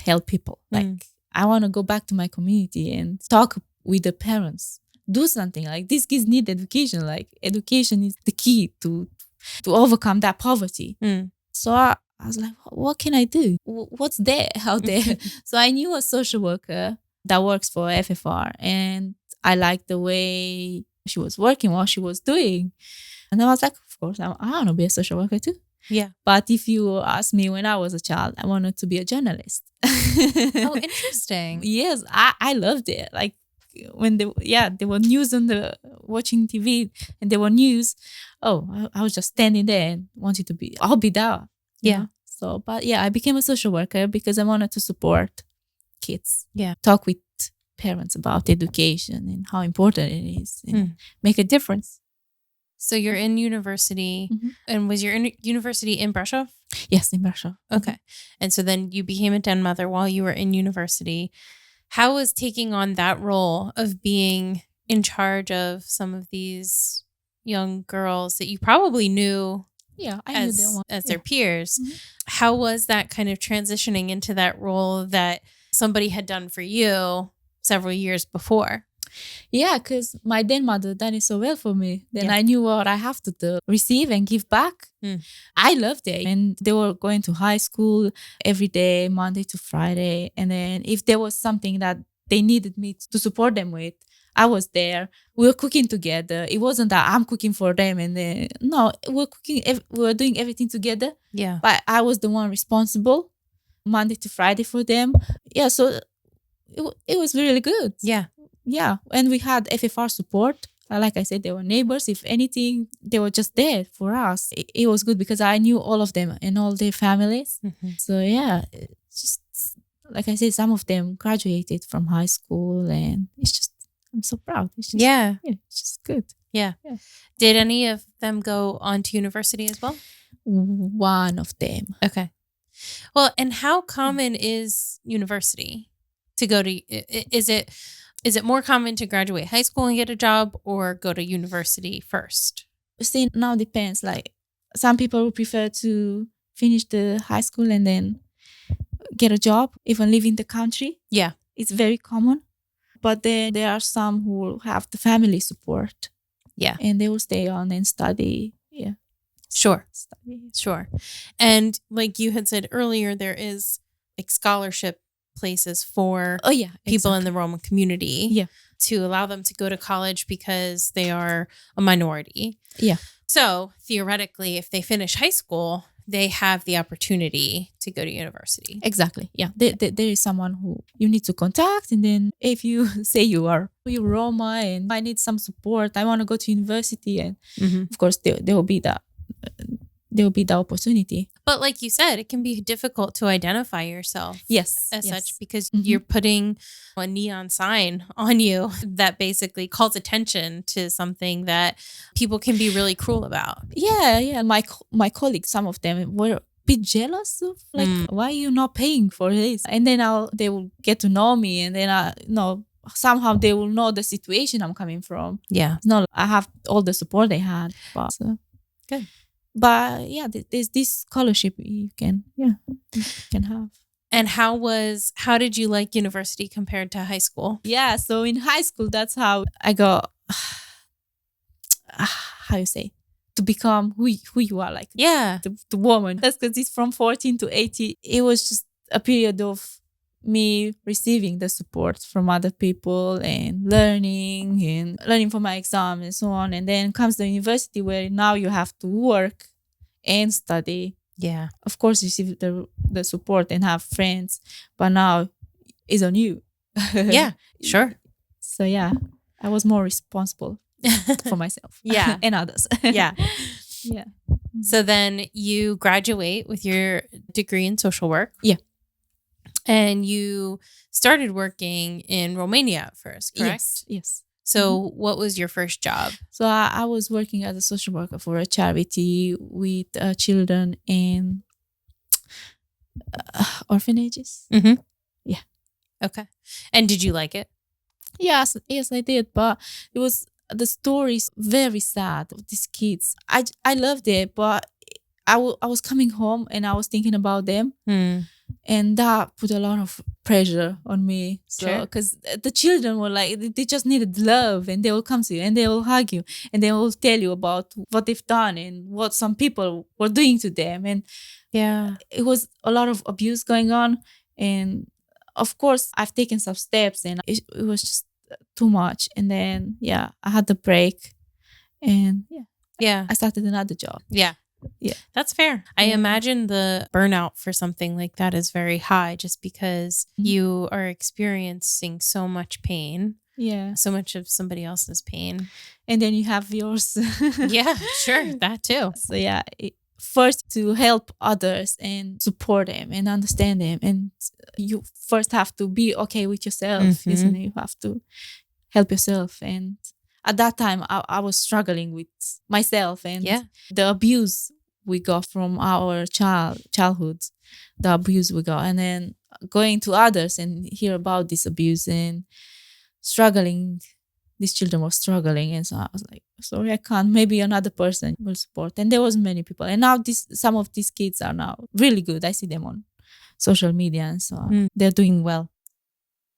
help people. Like I want to go back to my community and talk with the parents. Do something like these kids need education. Like education is the key to overcome that poverty. So I was like, what can I do? What's there out there? So I knew a social worker that works for FFR and I liked the way she was working, what she was doing. And I was like, of course, I want to be a social worker too. Yeah. But if you ask me when I was a child, I wanted to be a journalist. Oh, interesting. Yes, I loved it. Like when there were news on the watching TV and there were news. Oh, I was just standing there and wanted to be. I'll be there. Yeah. Know? So, but yeah, I became a social worker because I wanted to support kids. Yeah. Talk with parents about education and how important it is and make a difference. So you're in university, and was your university in Brasov? Yes, in Brasov. Okay. And so then you became a den mother while you were in university. How was taking on that role of being in charge of some of these young girls that you probably knew I knew them as their peers? How was that kind of transitioning into that role that somebody had done for you several years before? Yeah, because my then mother done it so well for me. Then I knew what I have to do, receive and give back. I loved it. And they were going to high school every day, Monday to Friday. And then if there was something that they needed me to support them with, I was there. We were cooking together. It wasn't that I'm cooking for them and then, no, we were doing everything together. Yeah. But I was the one responsible Monday to Friday for them. Yeah, so it was really good. Yeah. Yeah, and we had FFR support. Like I said, they were neighbors. If anything, they were just there for us. It was good because I knew all of them and all their families. So yeah, it's just like I said, some of them graduated from high school, and it's just I'm so proud. It's just, it's just good. Yeah. Did any of them go on to university as well? One of them. Okay. Well, and how common is university to go to? Is it more common to graduate high school and get a job or go to university first? See, now depends. Like some people would prefer to finish the high school and then get a job, even live in the country. Yeah. It's very common. But then there are some who have the family support. Yeah. And they will stay on and study. Yeah. Sure. Study. Sure. And like you had said earlier, there is like scholarship places for people in the Roma community to allow them to go to college because they are a minority. Yeah. So theoretically, if they finish high school, they have the opportunity to go to university. Exactly. Yeah. There is someone who you need to contact. And then if you say you're Roma and I need some support, I want to go to university. And of course, there will be that. There will be the opportunity. But like you said, it can be difficult to identify yourself such because you're putting a neon sign on you that basically calls attention to something that people can be really cruel about. Yeah. My colleagues, some of them were a bit jealous of like, why are you not paying for this? And then they will get to know me and then somehow they will know the situation I'm coming from. Yeah. It's not I have all the support they had. But, good. But yeah, there's this scholarship you can have. And how did you like university compared to high school? Yeah, so in high school, that's how I got, how you say, to become who you are, like the woman. That's because it's from 14 to 18. It was just a period of me receiving the support from other people and learning for my exam and so on. And then comes the university where now you have to work and study. Yeah. Of course, receive the support and have friends, but now it's on you. Yeah, sure. So yeah, I was more responsible for myself. Yeah. And others. Yeah. Yeah. So then you graduate with your degree in social work. Yeah. And you started working in Romania at first, correct? Yes. So what was your first job? So I was working as a social worker for a charity with children in orphanages. Yeah. Okay. And did you like it? Yes, I did. But it was the stories very sad of these kids. I loved it, but I was coming home and I was thinking about them. And that put a lot of pressure on me. So, because the children were like, they just needed love and they will come to you and they will hug you and they will tell you about what they've done and what some people were doing to them. And it was a lot of abuse going on. And of course, I've taken some steps and it was just too much. And then, I had the break and I started another job. Yeah. That's fair. I imagine the burnout for something like that is very high just because you are experiencing so much pain. Yeah. So much of somebody else's pain. And then you have yours. Yeah, sure. That too. So first to help others and support them and understand them. And you first have to be okay with yourself. Isn't it? You have to help yourself. And at that time I was struggling with myself and Yeah. the abuse we got from our childhood, the abuse we got, and then going to others and hear about this abuse and struggling. These children were struggling, and so I was like, sorry, I can't. Maybe another person will support. And there was many people, and now some of these kids are now really good. I see them on social media, and so they're doing well.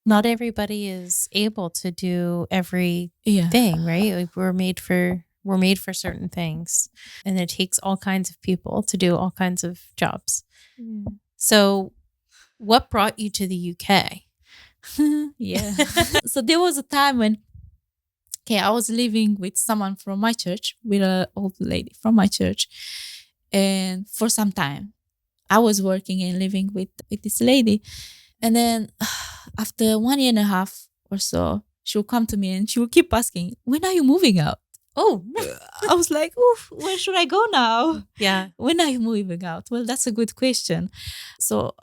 Not everybody is able to do everything, right? Like we're made for certain things, and it takes all kinds of people to do all kinds of jobs. So what brought you to the UK? Yeah. So there was a time when I was living with someone from my church, with an old lady from my church, and for some time I was working and living with this lady. And then after 1.5 years or so, she would come to me and she would keep asking, when are you moving out? Oh, I was like, where should I go now? Yeah. When are you moving out? Well, that's a good question. So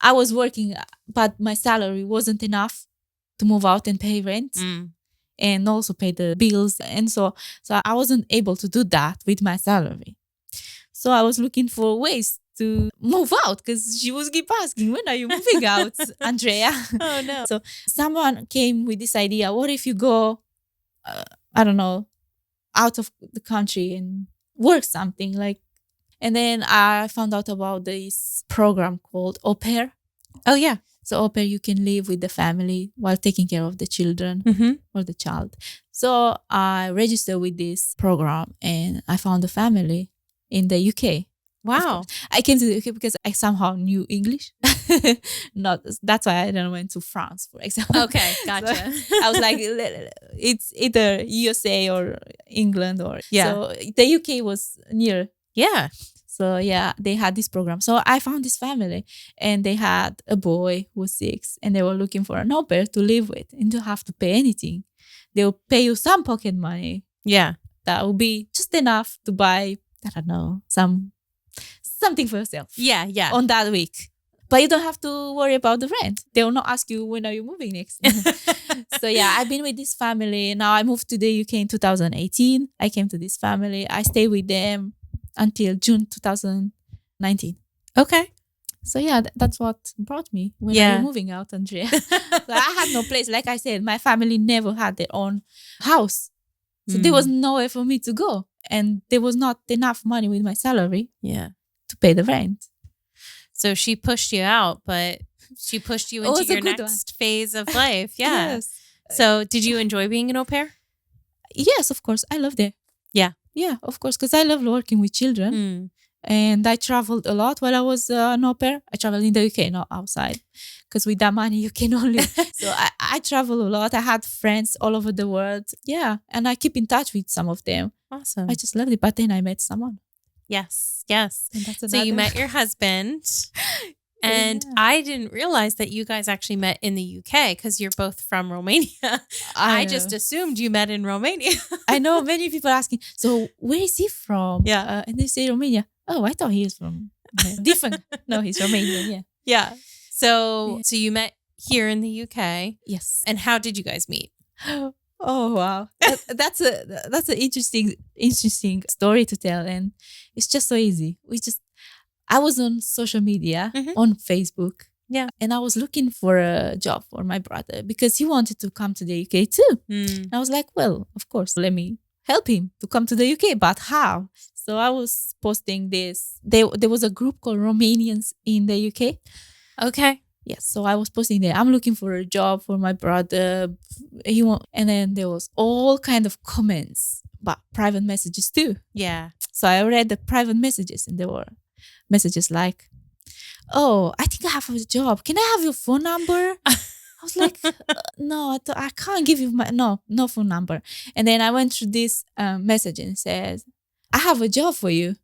I was working, but my salary wasn't enough to move out and pay rent and also pay the bills. And so I wasn't able to do that with my salary. So I was looking for ways to move out because she was keep asking, when are you moving out, Andrea? Oh, no. So someone came with this idea, what if you go, I don't know, out of the country and work something like. And then I found out about this program called Au Pair. Oh, yeah. So Au Pair, you can live with the family while taking care of the children or the child. So I registered with this program and I found a family in the UK. Wow. I came to the UK because I somehow knew English. That's why I then went to France, for example. Okay, gotcha. So I was like, it's either USA or England or Yeah. So the UK was near. Yeah. So yeah, they had this program. So I found this family and they had a boy who was 6 and they were looking for an au pair to live with and don't have to pay anything. They'll pay you some pocket money. Yeah. That will be just enough to buy, I don't know, something for yourself. Yeah. Yeah. On that week. But you don't have to worry about the rent. They will not ask you, when are you moving next? So yeah, I've been with this family. Now I moved to the UK in 2018. I came to this family. I stayed with them until June 2019. Okay. So yeah, that's what brought me. When are you moving out, Andrea? So I had no place. Like I said, my family never had their own house. So there was nowhere for me to go. And there was not enough money with my salary to pay the rent. So she pushed you out, but she pushed you into your next phase of life. Yeah. Yes. So did you enjoy being an au pair? Yes, of course. I loved it. Yeah. Yeah, of course. Because I love working with children. And I traveled a lot while I was an au pair. I traveled in the UK, not outside. Because with that money, you can only... So I travel a lot. I had friends all over the world. Yeah. And I keep in touch with some of them. Awesome. I just loved it. But then I met someone. Yes. Yes. And so you met your husband. And I didn't realize that you guys actually met in the UK because you're both from Romania. I just assumed you met in Romania. I know many people asking, so where is he from? Yeah. And they say Romania. Oh, I thought he was from different. No, he's Romanian. Yeah. Yeah. So you met here in the UK. Yes. And how did you guys meet? Oh, wow. That's an interesting story to tell. And it's just so easy. I was on social media, on Facebook. Yeah. And I was looking for a job for my brother because he wanted to come to the UK too. And I was like, well, of course, let me help him to come to the UK. But how? So I was posting this. There was a group called Romanians in the UK. Okay. Yes. So I was posting there. I'm looking for a job for my brother. And then there was all kind of comments, but private messages too. Yeah. So I read the private messages and there were messages like, oh, I think I have a job. Can I have your phone number? I was like, no, I can't give you no phone number. And then I went through this message and it says, I have a job for you.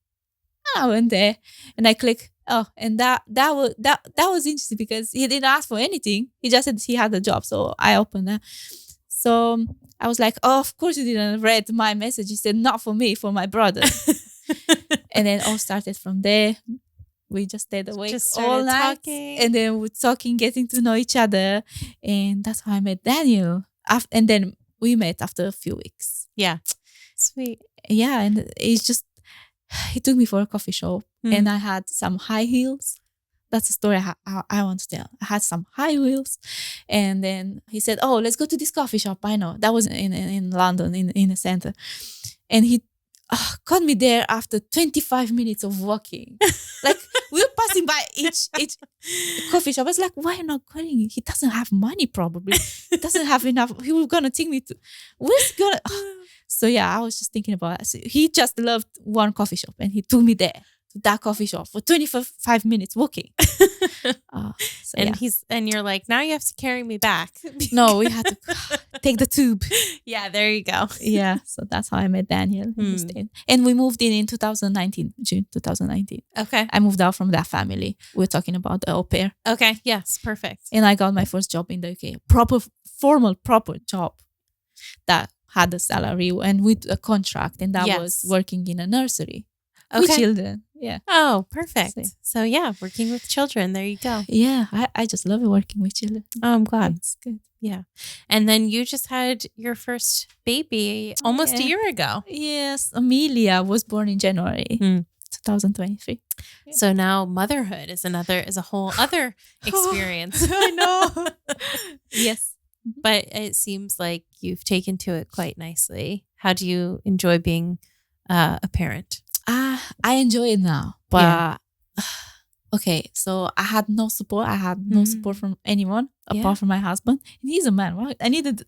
And I went there and I clicked. Oh, and that was interesting because he didn't ask for anything. He just said he had a job. So I opened that. So I was like, oh, of course you didn't read my message. He said, not for me, for my brother. And then all started from there. We just stayed awake all night. Talking. And then we're talking, getting to know each other. And that's how I met Daniel. And then we met after a few weeks. Yeah. Sweet. Yeah, and it's just he took me for a coffee shop, and I had some high heels. That's a story I want to tell. I had some high heels, and then he said, "Oh, let's go to this coffee shop." I know that was in London, in the center, and he got me there after 25 minutes of walking. Like we were passing by each coffee shop. I was like, "Why are you not going? He doesn't have money, probably. He doesn't have enough. He was gonna take me to where's gonna." So yeah, I was just thinking about it. So he just loved one coffee shop, and he took me there to that coffee shop for 25 minutes walking. So And yeah. and you're like, now you have to carry me back. No, we had to take the tube. Yeah, there you go. Yeah, so that's how I met Daniel. And we stayed. And we moved in 2019, June 2019. Okay. I moved out from that family. We're talking about the au pair. Okay. Yes. Perfect. And I got my first job in the UK. Proper job that had a salary and with a contract. And that was working in a nursery with children. Yeah. Oh, perfect. So yeah, working with children. There you go. Yeah, I just love working with children. Oh, I'm glad. It's good. Yeah. And then you just had your first baby almost a year ago. Yes, Amelia was born in January 2023. Yeah. So now motherhood is a whole other experience. I know. Yes. But it seems like you've taken to it quite nicely. How do you enjoy being a parent? I enjoy it now, but okay. So I had no support. I had no support from anyone apart from my husband. And he's a man. Right? I needed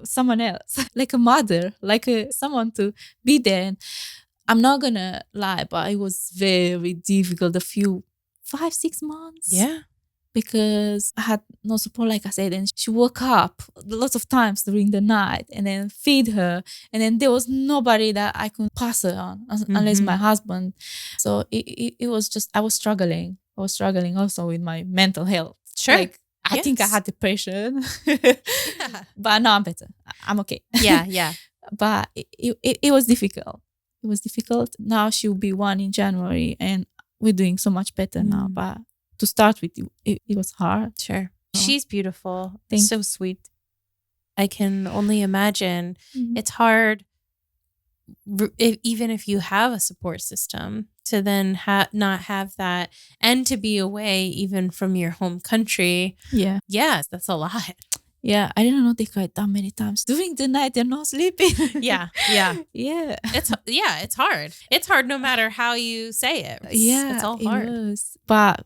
someone else, like a mother, like someone to be there. And I'm not gonna lie, but it was very difficult. 5-6 months. Yeah. Because I had no support, like I said, and she woke up lots of times during the night and then feed her. And then there was nobody that I could pass her on unless my husband. So it was just, I was struggling. I was struggling also with my mental health. Sure. Like, I think I had depression, but now I'm better. I'm okay. Yeah. But it was difficult. It was difficult. Now she'll be 1 in January and we're doing so much better now. But to start with, it was hard. Sure. She's beautiful. Thank so sweet. I can only imagine it's hard, even if you have a support system, to then not have that and to be away even from your home country. Yeah. Yes, that's a lot. Yeah, I didn't know they cried that many times. During the night, they're not sleeping. Yeah. It's hard. It's hard no matter how you say it. It's all hard. It was. But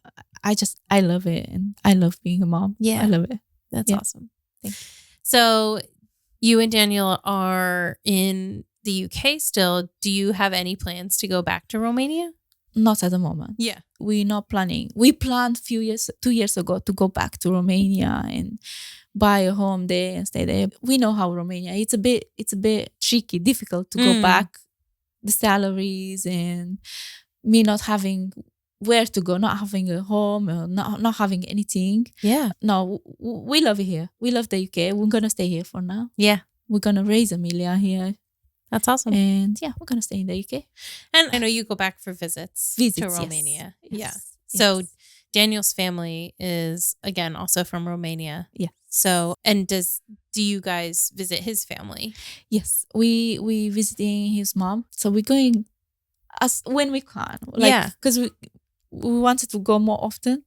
I love it, and I love being a mom. Yeah, I love it. That's awesome. Thank you. So you and Daniel are in the UK still. Do you have any plans to go back to Romania? Not at the moment. Yeah. We're not planning. We planned 2 years ago to go back to Romania and buy a home there and stay there. We know how Romania, it's a bit tricky, difficult to go back. The salaries and me not having where to go, not having a home, or not having anything. Yeah. No, we love it here. We love the UK. We're going to stay here for now. Yeah. We're going to raise Amelia here. That's awesome. And yeah, we're going to stay in the UK. And I know you go back for visits to Romania. Yes. Yeah. So Daniel's family is, again, also from Romania. Yeah. So, and do you guys visit his family? Yes. We visiting his mom. So we're going as when we can. Because we wanted to go more often.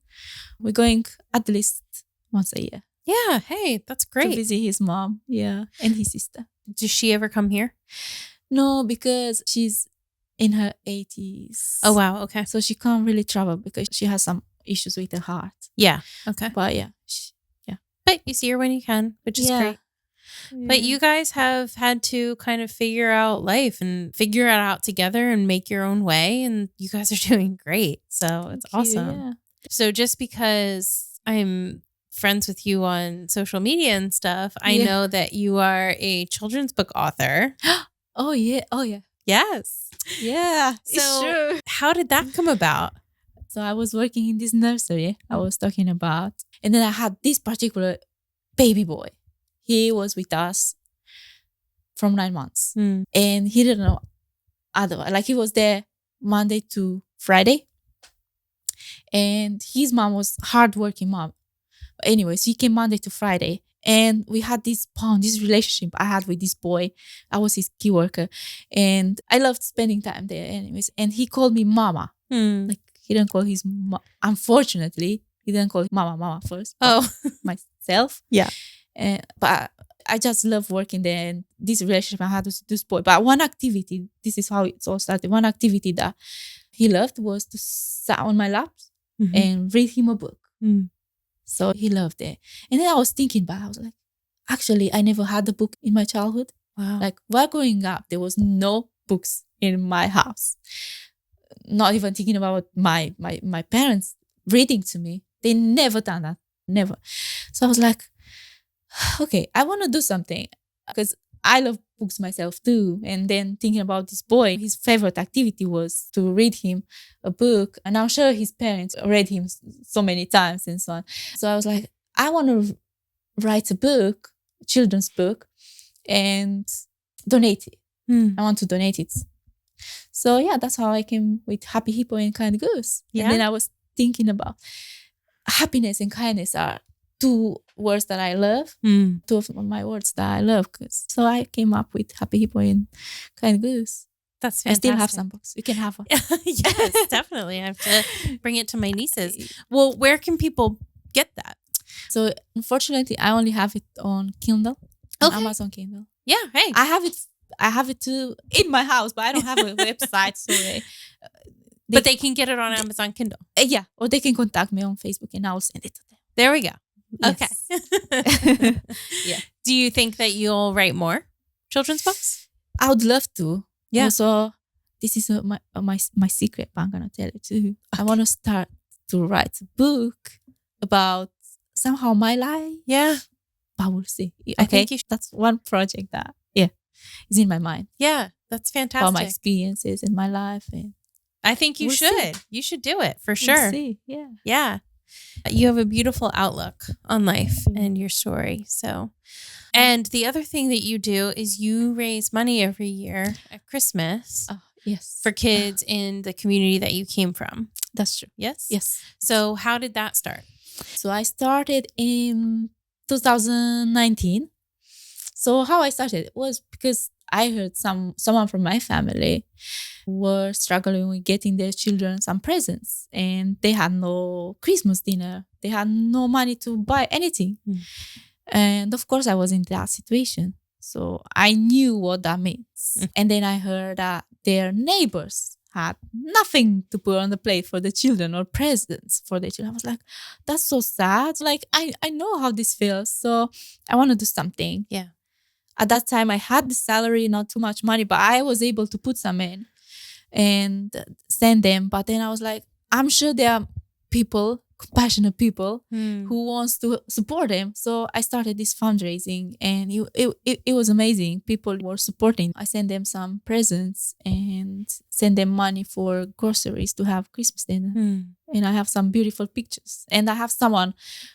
We're going at least once a year. Yeah. Hey, that's great. To visit his mom. Yeah. And his sister. Does she ever come here? No, because she's in her 80s. Oh, wow. Okay. So she can't really travel because she has some issues with her heart. Yeah. Okay. But yeah. But you see her when you can, which is great. Yeah. But you guys have had to kind of figure out life and figure it out together and make your own way. And you guys are doing great. So it's awesome. Yeah. So just because I'm friends with you on social media and stuff, I know that you are a children's book author. Oh, yeah. Oh, yeah. Yes. Yeah. So true. How did that come about? So I was working in this nursery I was talking about. And then I had this particular baby boy. He was with us from 9 months. And he didn't know otherwise. Like he was there Monday to Friday. And his mom was hardworking mom. Anyways, he came Monday to Friday. And we had this bond, this relationship I had with this boy. I was his key worker. And I loved spending time there anyways. And he called me mama. Like he didn't call his unfortunately, he didn't call mama first. Oh. Myself. Yeah. But I just love working there, and this relationship I had with this boy. But one activity, this is how it all started. One activity that he loved was to sit on my lap and read him a book. So he loved it. And then I was thinking, but I was like, actually, I never had a book in my childhood. Wow. Like while growing up, there was no books in my house. Not even thinking about my parents reading to me. They never done that. Never. So I was like, okay, I want to do something because I love books myself too. And then thinking about this boy, his favorite activity was to read him a book. And I'm sure his parents read him so many times and so on. So I was like, I want to write a book, a children's book, and donate it. I want to donate it. So yeah, that's how I came with Happy Hippo and Kind Goose. Yeah. And then I was thinking about happiness and kindness are two words that I love, two of my words that I love. So I came up with Happy Hippo and Kind Goose. That's fantastic. I still have some books. You can have one. Yes, definitely. I have to bring it to my nieces. Well, where can people get that? So unfortunately, I only have it on Kindle, on Amazon Kindle. Yeah, hey. I have it too in my house, but I don't have a website. So but they can get it on Amazon Kindle. Yeah, or they can contact me on Facebook and I'll send it to them. There we go. Yes. Okay. Yeah. Do you think that you'll write more children's books? I would love to. Yeah. Also, this is my secret, but I'm gonna tell it too. Okay. I want to start to write a book about somehow my life. Yeah. But we'll see. Okay. That's one project that is in my mind. Yeah, that's fantastic. About my experiences in my life, and I think you should. See. You should do it for sure. We'll see. Yeah. Yeah. You have a beautiful outlook on life and your story. So, and the other thing that you do is you raise money every year at Christmas. Yes. For kids in the community that you came from. That's true. Yes. Yes. So how did that start? So I started in 2019. So how I started was because I heard someone from my family were struggling with getting their children some presents, and they had no Christmas dinner. They had no money to buy anything. And of course, I was in that situation. So I knew what that means. And then I heard that their neighbors had nothing to put on the plate for the children or presents for the children. I was like, that's so sad. Like, I know how this feels. So I want to do something. Yeah. At that time, I had the salary, not too much money, but I was able to put some in and send them. But then I was like, I'm sure there are people, compassionate people who wants to support them. So I started this fundraising, and it was amazing. People were supporting. I sent them some presents and sent them money for groceries to have Christmas dinner. And I have some beautiful pictures. And I have someone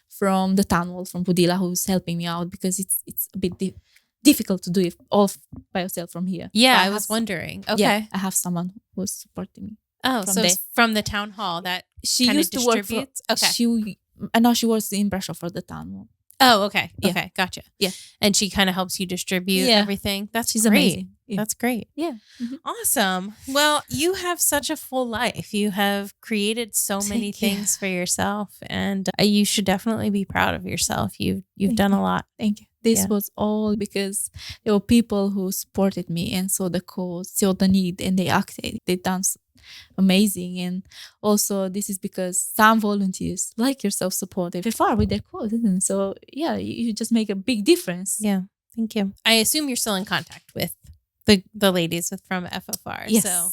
from the town hall, from Budila, who's helping me out because it's a bit difficult to do it all by yourself from here. Yeah, I was wondering. Okay. Yeah, I have someone who's supporting me. Oh, so it's from the town hall that she used to work for. Okay. Now she works in Brasov for the town hall. Oh, okay. Yeah. Okay, gotcha. Yeah. And she kind of helps you distribute everything. She's great. Amazing. Yeah. That's great. Yeah. Awesome. Well, you have such a full life. You have created so many things for yourself, and you should definitely be proud of yourself. You've done a lot. Thank you. This was all because there were people who supported me and saw the cause, saw the need, and they acted. They done amazing. And also this is because some volunteers like yourself supported. They're far with their cause, isn't it? So yeah, you just make a big difference. Yeah. Thank you. I assume you're still in contact with the ladies from FFR. Yes. So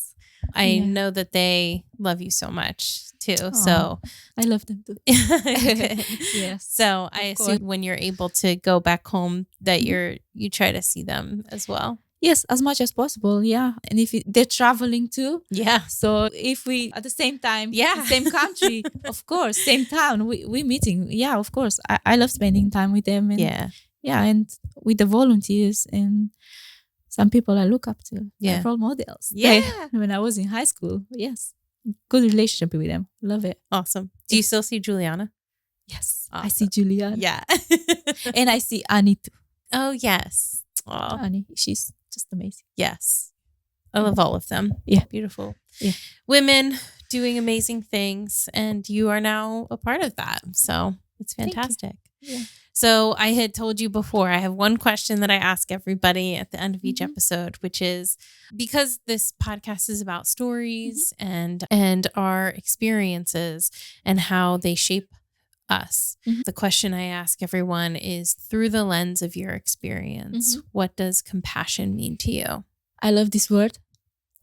I know that they love you so much too. Aww. So I love them too. Yes. So I assume when you're able to go back home that you try to see them as well. Yes, as much as possible. Yeah. And if they're traveling too. Yeah. So if we at the same time, same country, of course, same town, we meeting. Yeah, of course. I love spending time with them. And and with the volunteers and some people I look up to. Yeah. Role models. Yeah. When I was in high school. Yes. Good relationship with them. Love it. Awesome. Do you still see Juliana? Yes. I Awesome. see Juliana. Yeah. And I see Annie too. Oh, yes. Oh, Annie, she's just amazing. yes. I love all of them. Yeah. Beautiful. Yeah. Women doing amazing things. And you are now a part of that. So it's Thank you. fantastic. Yeah. So I had told you before, I have one question that I ask everybody at the end of each episode, which is, because this podcast is about stories and our experiences and how they shape us. The question I ask everyone is, through the lens of your experience, what does compassion mean to you? I love this word.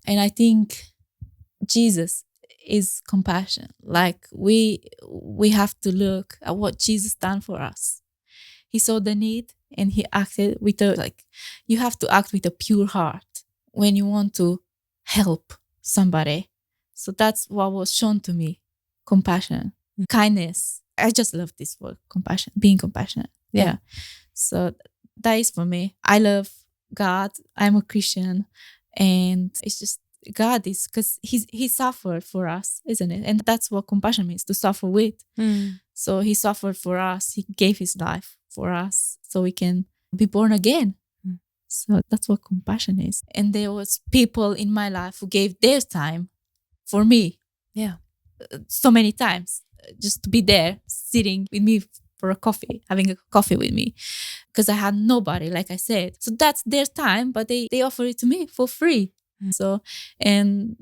And I think Jesus is compassion. Like we have to look at what Jesus done for us. He saw the need and he acted with you have to act with a pure heart when you want to help somebody. So that's what was shown to me. Compassion, kindness. I just love this word, compassion, being compassionate. Yeah. So that is for me. I love God. I'm a Christian, and it's just God is, because he suffered for us, isn't it? And that's what compassion means, to suffer with. So he suffered for us. He gave his life for us so we can be born again. So that's what compassion is. And there was people in my life who gave their time for me. Yeah. So many times, just to be there, sitting with me for a coffee, having a coffee with me, because I had nobody, like I said. So that's their time, but they offer it to me for free. So, and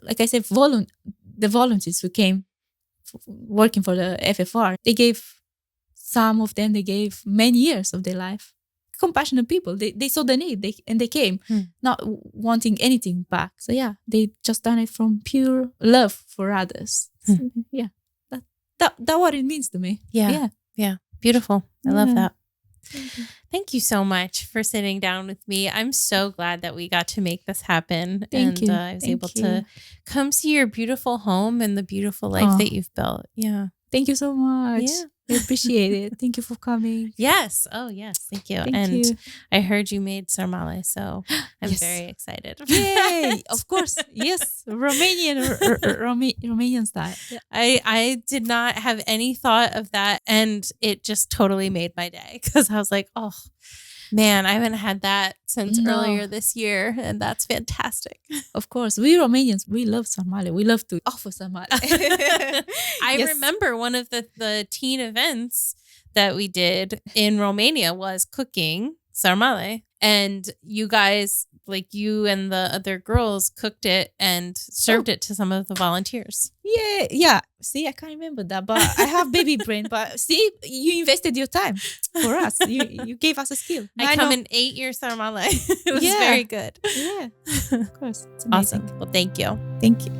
like I said, the volunteers who came working for the FFR, some of them gave many years of their life. Compassionate people. They saw the need, and they came, not wanting anything back. So yeah, they just done it from pure love for others. So, yeah, that what it means to me. Yeah. Beautiful. I love that. Thank you so much for sitting down with me. I'm so glad that we got to make this happen. Thank you. I was able to come see your beautiful home and the beautiful life that you've built. Yeah. Thank you so much. Yeah. I appreciate it. Thank you for coming. Yes. Oh, yes. Thank you. Thank you. I heard you made sarmale, so I'm very excited. Yay! Of course. Yes. Romanian style. Yeah. I did not have any thought of that, and it just totally made my day, because I was like, oh, man, I haven't had that since earlier this year, and that's fantastic. Of course. We Romanians, we love sarmale. We love to offer sarmale. I remember one of the teen events that we did in Romania was cooking sarmale, and you guys, like you and the other girls, cooked it and served it to some of the volunteers. Yeah. See, I can't remember that, but I have baby brain. But see, you invested your time for us. You gave us a skill. I come and ate your sarmale. It was very good. Yeah, of course. It's amazing. Awesome. Well, thank you. Thank you.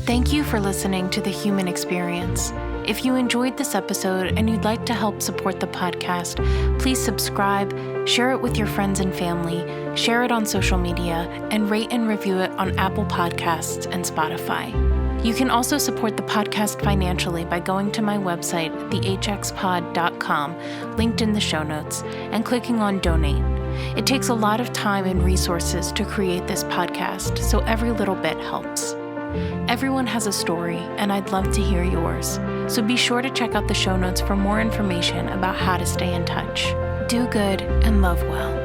Thank you for listening to The Human Experience. If you enjoyed this episode and you'd like to help support the podcast, please subscribe, share it with your friends and family, share it on social media, and rate and review it on Apple Podcasts and Spotify. You can also support the podcast financially by going to my website, thehxpod.com, linked in the show notes, and clicking on Donate. It takes a lot of time and resources to create this podcast, so every little bit helps. Everyone has a story, and I'd love to hear yours. So be sure to check out the show notes for more information about how to stay in touch. Do good and love well.